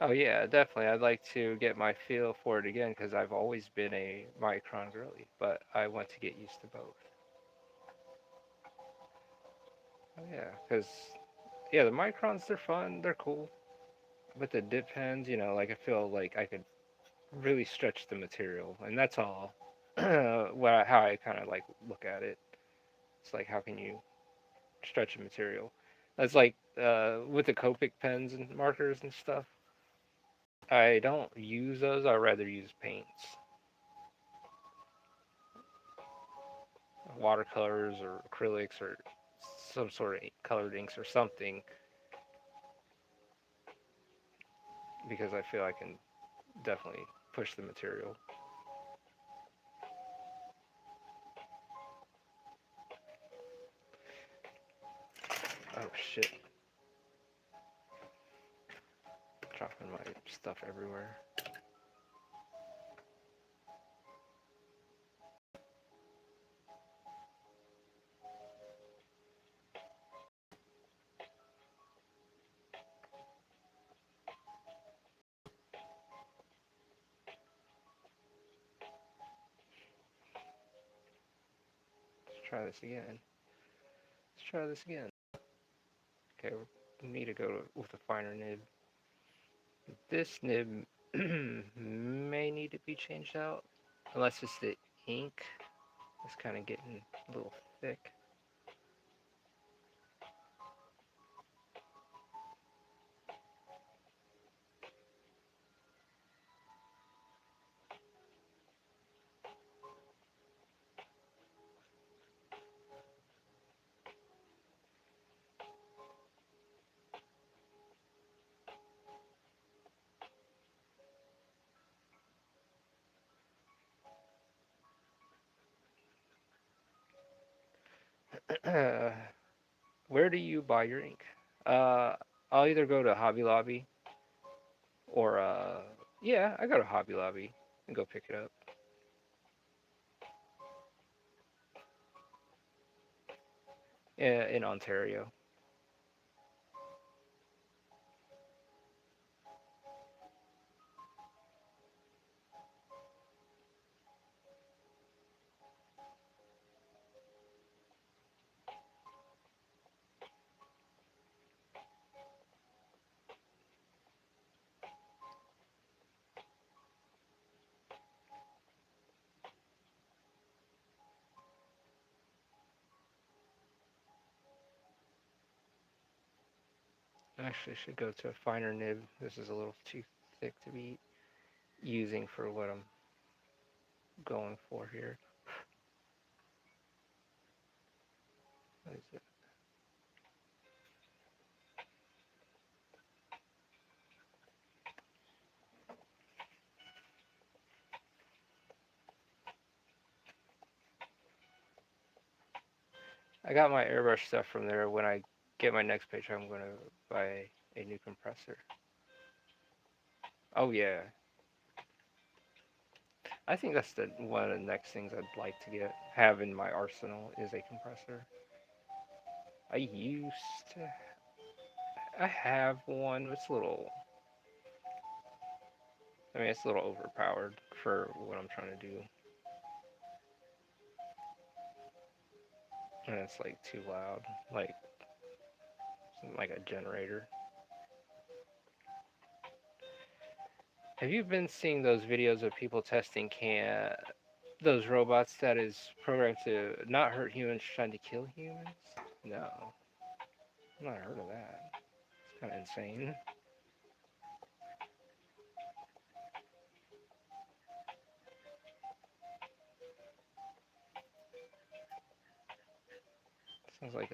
Oh yeah, definitely. I'd like to get my feel for it again because I've always been a micron girly, but I want to get used to both. Oh yeah, because yeah, the microns they're fun, they're cool, but the dip pens, like I feel like I could really stretch the material, and that's all. How I kind of like look at it. It's like how can you stretch a material? That's like with the Copic pens and markers and stuff. I don't use those. I rather use paints, watercolors or acrylics or some sort of colored inks or something, because I feel I can definitely push the material. Oh shit! Dropping my stuff everywhere. Let's try this again. Let's try this again. Okay, we need to go with a finer nib. This nib may need to be changed out, unless it's the ink. It's kind of getting a little thick. Where do you buy your ink? Uh, I'll either go to Hobby Lobby or yeah, I go to Hobby Lobby and go pick it up. in Ontario. Actually, should go to a finer nib. This is a little too thick to be using for what I'm going for here. What is it? I got my airbrush stuff from there. When I get my next page, I'm going to buy a new compressor. Oh yeah, I think that's the one of the next things I'd like to have in my arsenal is a compressor. I used to, I have one. It's a little, I mean, it's a little overpowered for what I'm trying to do, and it's like too loud, like a generator. Have you been seeing those videos of people testing can those robots that is programmed to not hurt humans, trying to kill humans? No, I've not heard of that. It's kind of insane. Sounds like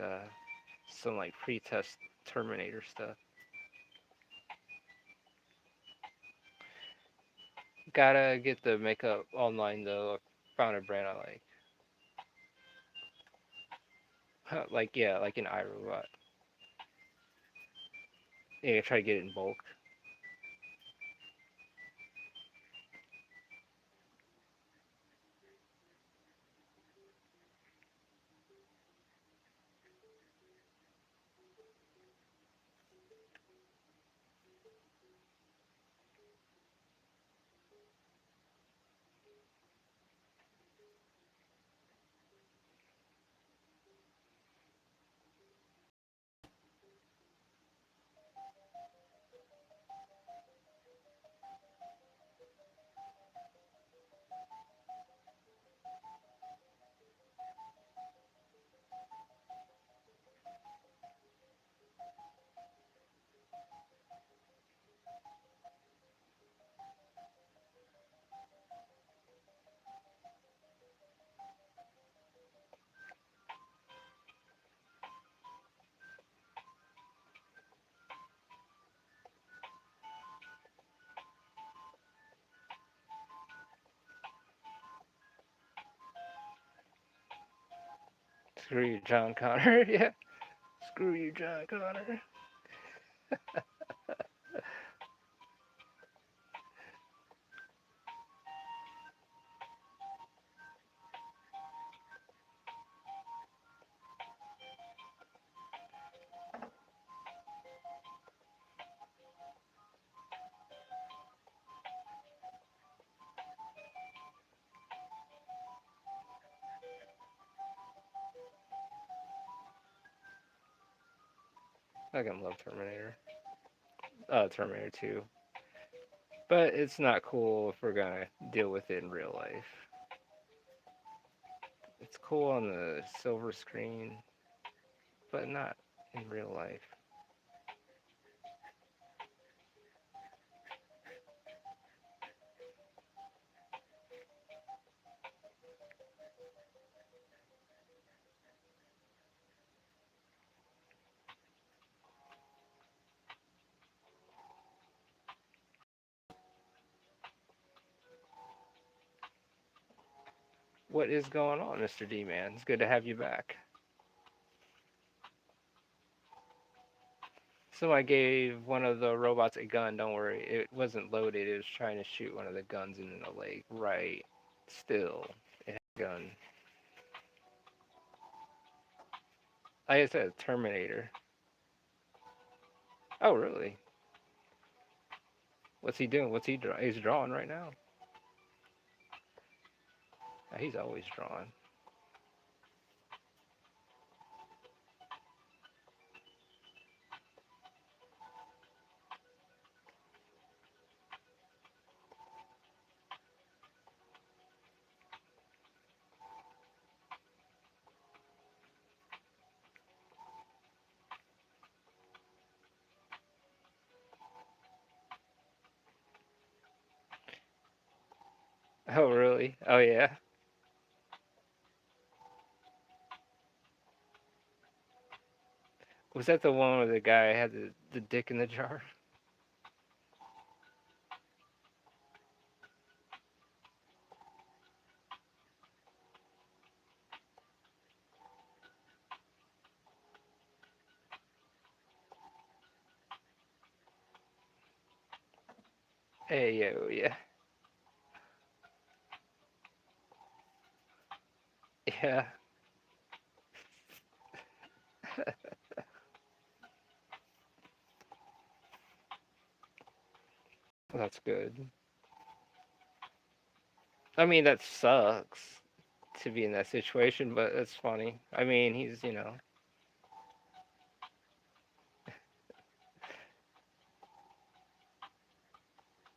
some like pre-test Terminator stuff. Gotta get the makeup online though. I found a brand I like. Like yeah, like an iRobot. Yeah, try to get it in bulk. Screw you, John Connor. Yeah, screw you, John Connor. I can love Terminator. Terminator 2. But it's not cool if we're gonna deal with it in real life. It's cool on the silver screen, but not in real life. What is going on, Mr. D Man? It's good to have you back. So I gave one of the robots a gun. Don't worry, it wasn't loaded. It was trying to shoot one of the guns in the leg. Right. Still, it had a gun. Like I said, Terminator. Oh, really? What's he doing? What's he draw? He's drawing right now. He's always drawing. Oh, really? Oh, yeah. Was that the one where the guy had the dick in the jar? Hey, yo, yeah. Yeah. That's good. I mean, that sucks to be in that situation, but it's funny. I mean, he's.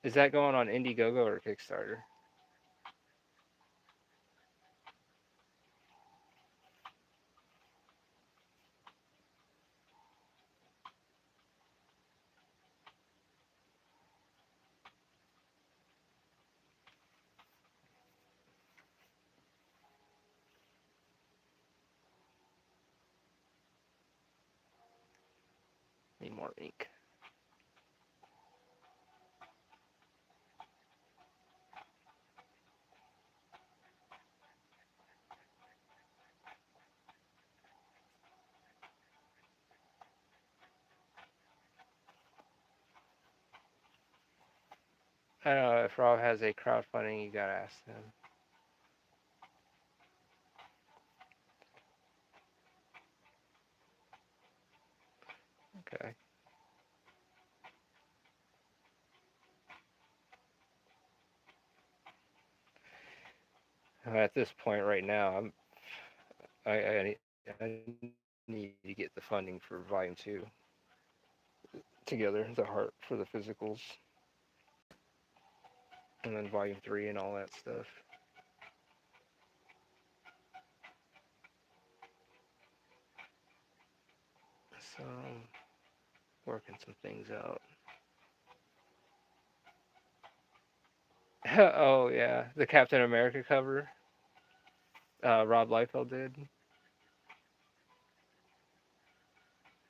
Is that going on Indiegogo or Kickstarter? Need more ink. I don't know if Rob has a crowdfunding. You gotta ask him. Okay. At this point right now, I need to get the funding for Volume 2 together, the heart for the physicals, and then Volume 3 and all that stuff. So, working some things out. Oh, yeah, the Captain America cover Rob Liefeld did.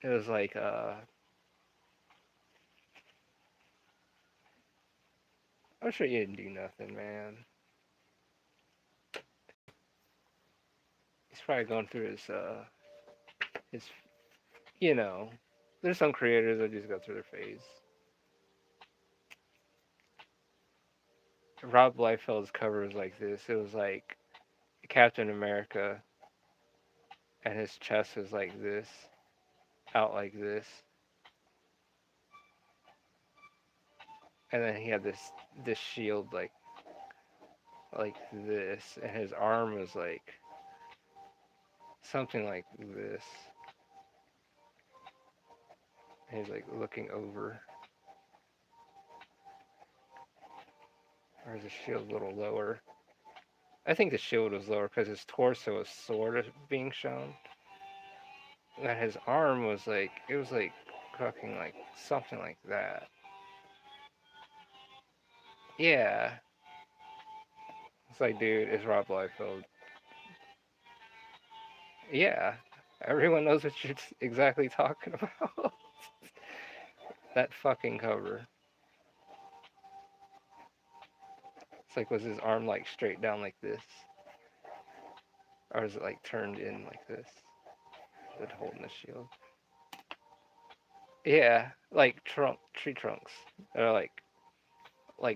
It was like, I'm sure you didn't do nothing, man. He's probably going through his, you know, there's some creators that just go through their phase. Rob Liefeld's cover was like this. It was like Captain America, and his chest was like this, out like this, and then he had this shield like this, and his arm was like something like this. And he's like looking over, or is the shield a little lower? I think the shield was lower because his torso was sort of being shown. And his arm was like, it was like fucking like something like that. Yeah. It's like, dude, it's Rob Liefeld. Yeah. Everyone knows what you're exactly talking about. That fucking cover. It's like, was his arm like straight down like this? Or is it like turned in like this? That holding the shield. Yeah, like tree trunks. They're like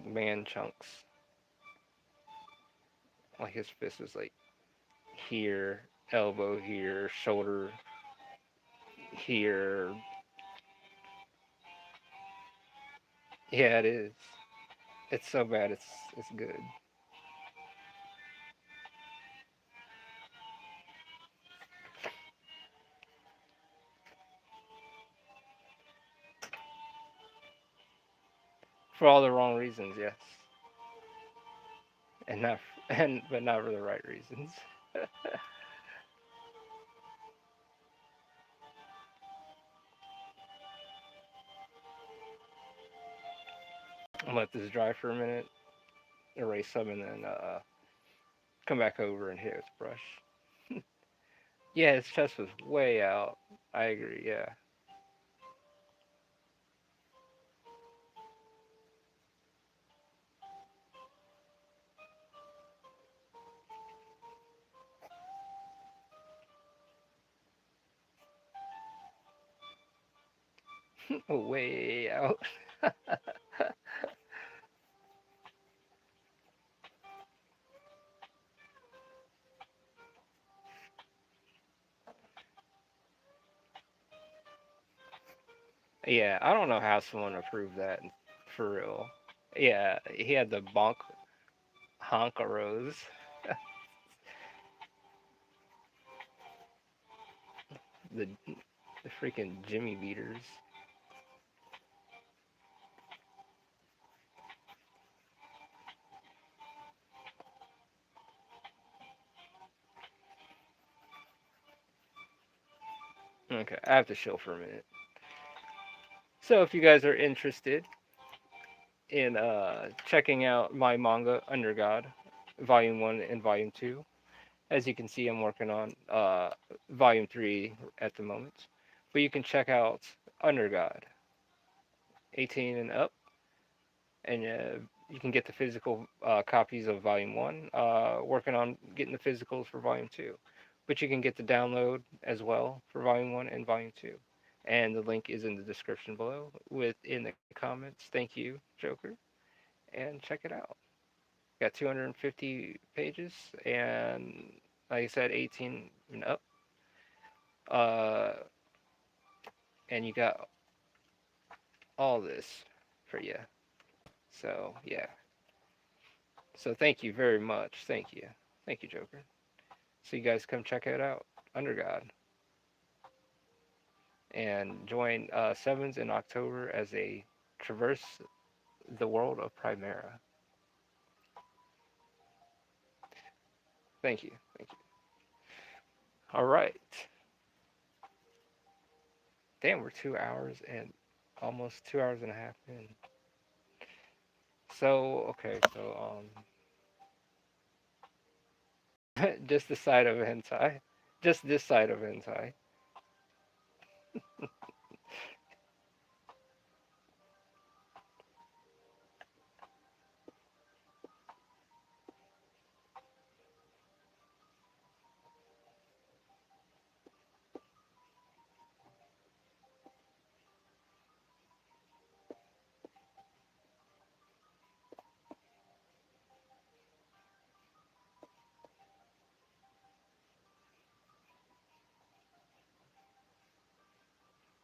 man chunks. Like his fist is like here, elbow here, shoulder. here. Yeah, it is. It's so bad. It's good. For all the wrong reasons, yes, and not and but not for the right reasons. I'll let this dry for a minute, erase some, and then come back over and hit it with a brush. Yeah, his chest was way out. I agree. Yeah. Way out. Yeah, I don't know how someone approved that for real. Yeah, he had the bonk honkaros, the the freaking Jimmy beaters. Okay, I have to chill for a minute. So if you guys are interested in checking out my manga Under God, Volume 1 and Volume 2, as you can see, I'm working on Volume 3 at the moment. But you can check out Under God, 18 and up, and you can get the physical copies of Volume 1. Working on getting the physicals for Volume 2. But you can get the download as well for Volume 1 and Volume 2. And the link is in the description below within the comments. Thank you, Joker. And check it out. Got 250 pages and, like I said, 18 and up. Uh, and you got all this for you. So yeah. So thank you very much. Thank you, Joker. So you guys come check it out, Under God, and join Sevens in October as they traverse the world of Primera. Thank you. Thank you. All right. Damn, we're 2 hours and almost 2 hours and a half in. So okay, so just the side of hentai, just this side of hentai.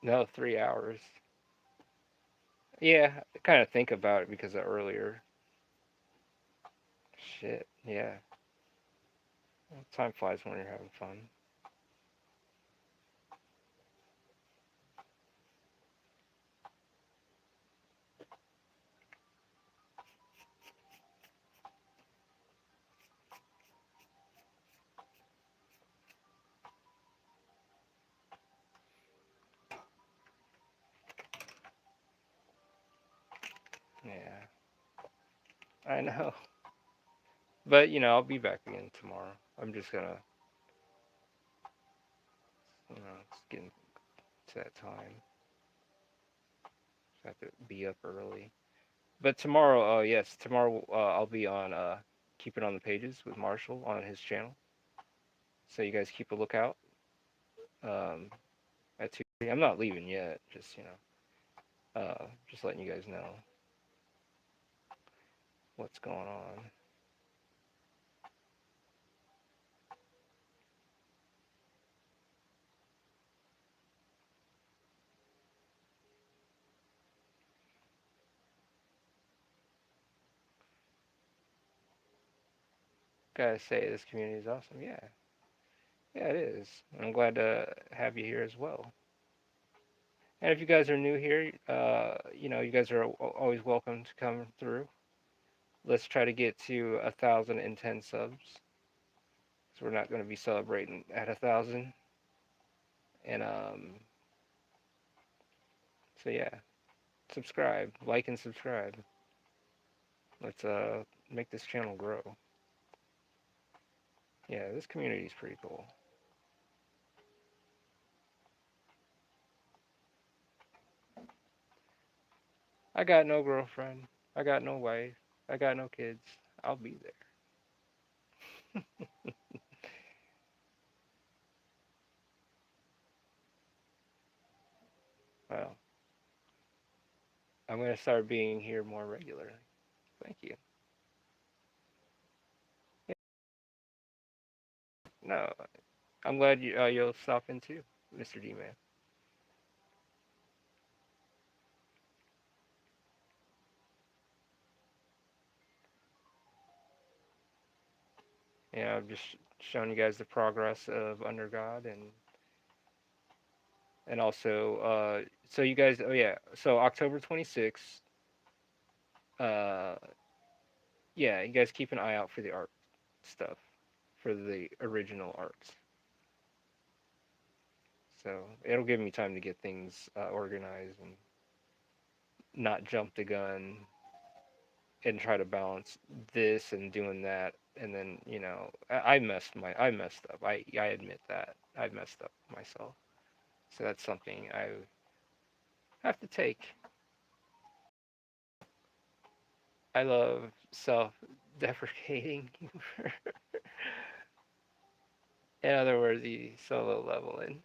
No, 3 hours. Yeah, I kind of think about it because of earlier. Shit. Yeah. Well, time flies when you're having fun. Yeah, I know. But I'll be back again tomorrow. I'm just gonna, it's getting to that time. So I have to be up early. But tomorrow, yes, tomorrow I'll be on Keep It on the Pages with Marshall on his channel. So you guys keep a lookout. Um, at 2. I'm not leaving yet. Just letting you guys know what's going on. Gotta say, this community is awesome. Yeah, yeah, it is. I'm glad to have you here as well. And if you guys are new here, you guys are always welcome to come through. Let's try to get to 1,010 subs. So we're not going to be celebrating at 1,000. And so yeah, subscribe, like, and subscribe. Let's make this channel grow. Yeah, this community is pretty cool. I got no girlfriend. I got no wife. I got no kids. I'll be there. Well, I'm gonna start being here more regularly. Thank you. Yeah, no, I'm glad you'll stop in too, Mr. D Man. Yeah, I've just shown you guys the progress of Under God, and also so you guys, oh yeah, so October 26th, uh yeah, you guys keep an eye out for the art stuff, for the original arts. So it'll give me time to get things organized and not jump the gun and try to balance this and doing that. And then I messed up. I admit that I messed up myself. So that's something I have to take. I love self-deprecating humor. In other words, the solo leveling.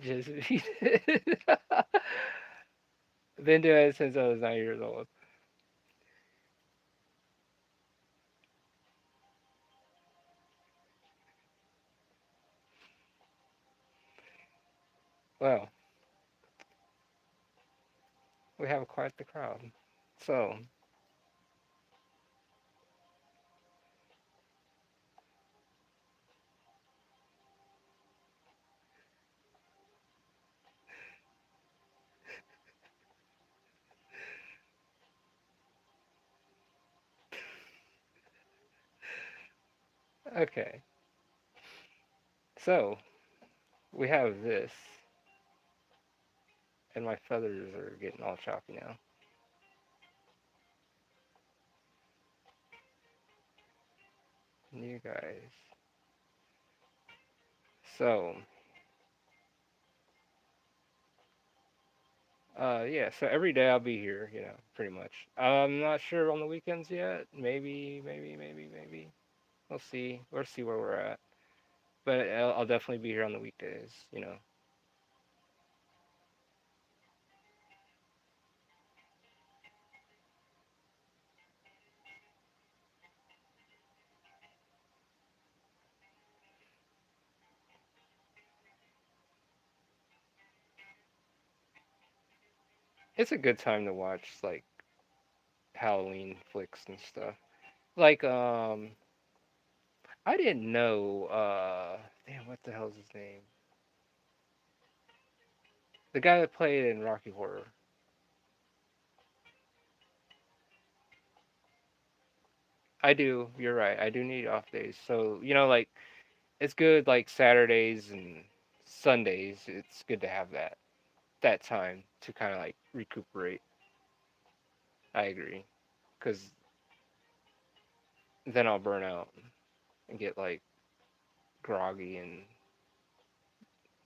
Just been doing it since I was 9 years old. Well, we have quite the crowd. So, okay. So, we have this, and my feathers are getting all choppy now. You guys. So, yeah, so every day I'll be here, pretty much. I'm not sure on the weekends yet. Maybe. We'll see. We'll see where we're at. But I'll definitely be here on the weekdays. It's a good time to watch, like, Halloween flicks and stuff. Like, I didn't know, damn, what the hell's his name? The guy that played in Rocky Horror. I do, you're right. I do need off days. So, like, it's good, like, Saturdays and Sundays. It's good to have that time to kind of, like, recuperate. I agree. Because then I'll burn out and get, like, groggy and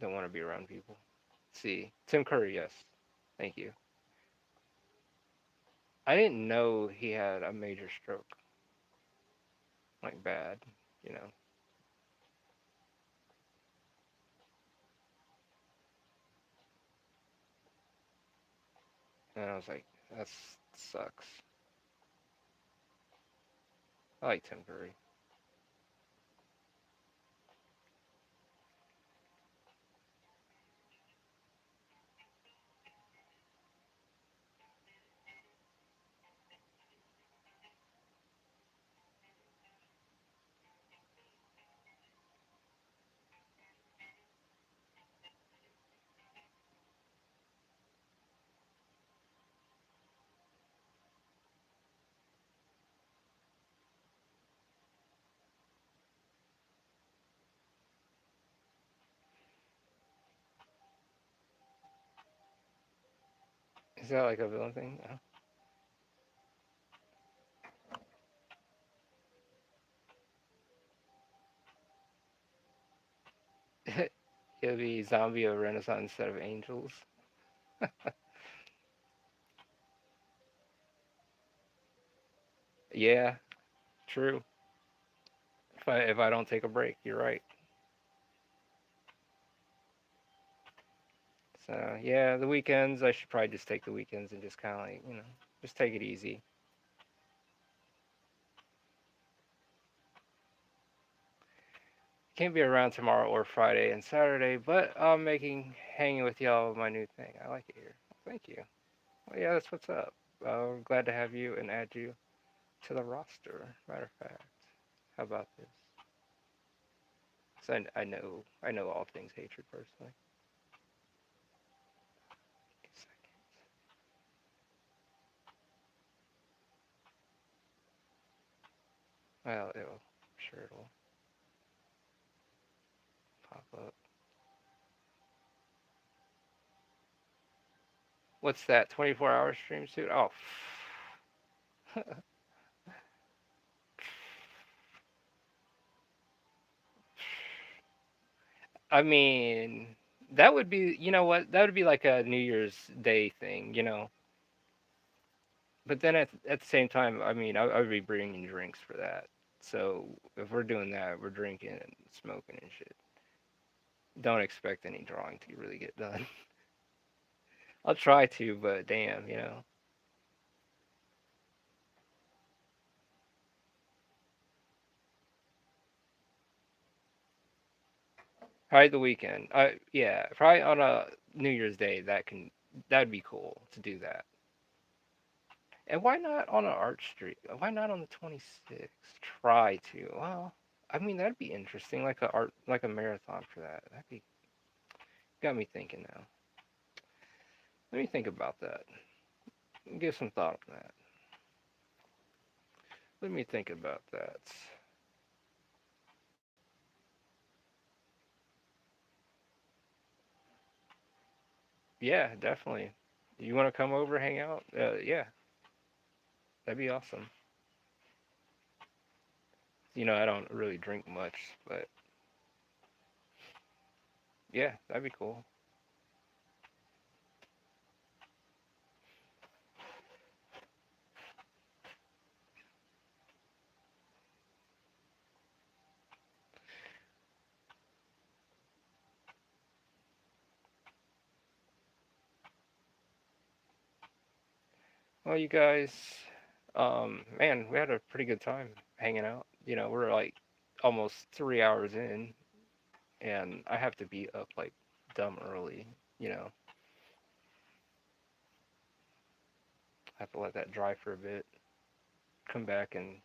Don't want to be around people. See, Tim Curry, yes. Thank you. I didn't know he had a major stroke, like bad, you know. And I was like, that sucks. I like Tim Curry. Is that like a villain thing? No. It'll be Zombie of Renaissance instead of Angels. Yeah, true. If I don't take a break, you're right. So yeah, the weekends I should probably just take the weekends and just kind of like just take it easy. Can't be around tomorrow or Friday and Saturday, but I'm making hanging with y'all my new thing. I like it here. Thank you. Well, yeah, that's what's up. Glad to have you and add you to the roster. Matter of fact, how about this? So I know all things hatred personally. Well, I'm sure it'll pop up. What's that? 24-hour stream suit? Oh, I mean, that would be, you know what? That would be like a New Year's Day thing. But then at the same time, I mean, I would be bringing drinks for that. So if we're doing that, we're drinking and smoking and shit. Don't expect any drawing to really get done. I'll try to, but damn. Probably the weekend. Yeah, probably on a New Year's Day. That'd be cool to do that. And why not on an art street? Why not on the 26th? Try to. Well, I mean that'd be interesting, like a marathon for that. That'd be got me thinking now. Let me think about that. Give some thought on that. Let me think about that. Yeah, definitely. You want to come over, hang out? Yeah, that'd be awesome. I don't really drink much, but yeah, that'd be cool. Well, you guys, man, we had a pretty good time hanging out. We're like almost 3 hours in, and I have to be up like dumb early. You know, I have to let that dry for a bit, come back and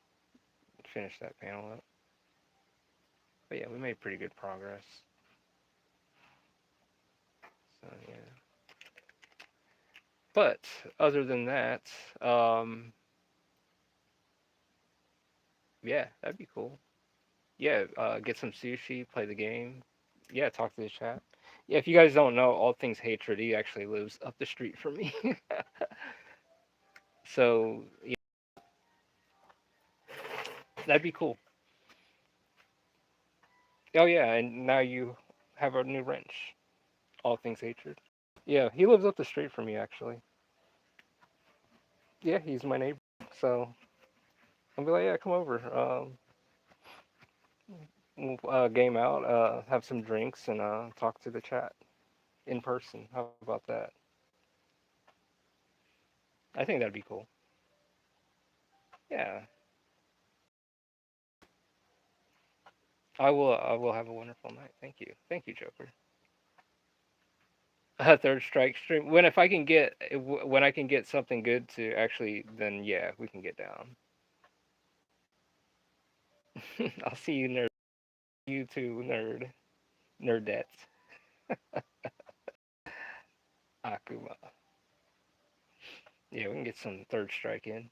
finish that panel up. But yeah, we made pretty good progress. So yeah. But other than that, um, yeah, that'd be cool. Yeah, get some sushi, play the game. Yeah, talk to the chat. Yeah, if you guys don't know, All Things Hatred, he actually lives up the street from me. So yeah, that'd be cool. Oh yeah, and now you have a new wrench. All things hatred. Yeah, he lives up the street from me actually. Yeah, he's my neighbor. So I'll be like, yeah, come over. We'll game out, have some drinks, and talk to the chat in person. How about that? I think that'd be cool. Yeah, I will. I will have a wonderful night. Thank you. Thank you, Joker. A third strike stream. When if I can get when I can get something good to actually, then yeah, we can get down. I'll see you, nerd. You too, nerd. Nerdettes. Akuma. Yeah, we can get some third strike in.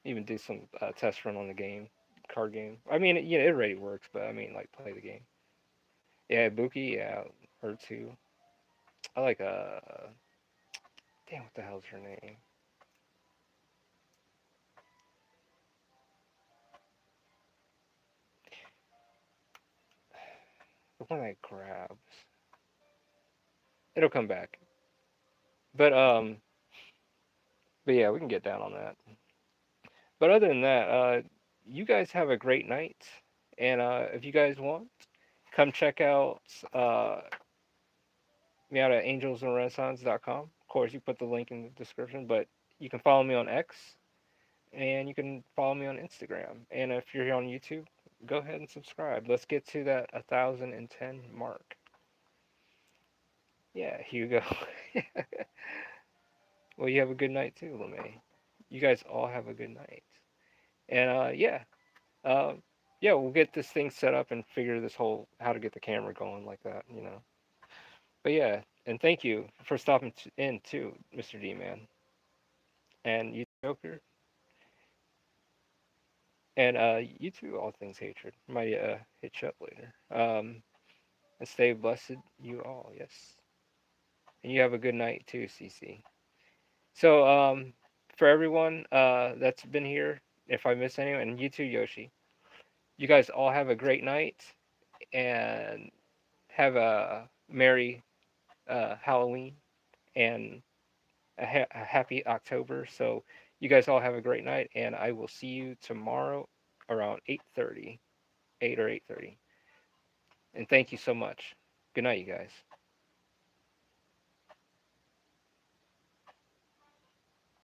Even do some test run on the game, card game. I mean, it already works, but I mean, like play the game. Yeah, Buki. Yeah, her too. I like damn, what the hell's her name? The one that grabs. It'll come back. But but yeah, we can get down on that. But other than that, you guys have a great night. And if you guys want, come check out me out at angelsoftherenaissance.com. Of course, you put the link in the description, but you can follow me on X and you can follow me on Instagram. And if you're here on YouTube, go ahead and subscribe. Let's get to that 1,010 mark. Yeah, here you go. Well, you have a good night too, LeMay. You guys all have a good night. And yeah, uh, yeah, we'll get this thing set up and figure this whole how to get the camera going like that. But yeah, and thank you for stopping in too, Mr. D man, and you Joker, and you too, all things hatred. Might hit you up later. And stay blessed, you all. Yes, and you have a good night too, CC. So for everyone that's been here, if I miss anyone, and you too, Yoshi. You guys all have a great night and have a merry Halloween and a happy October. So you guys all have a great night, and I will see you tomorrow around 8:30, 8 or 8:30. And thank you so much. Good night, you guys.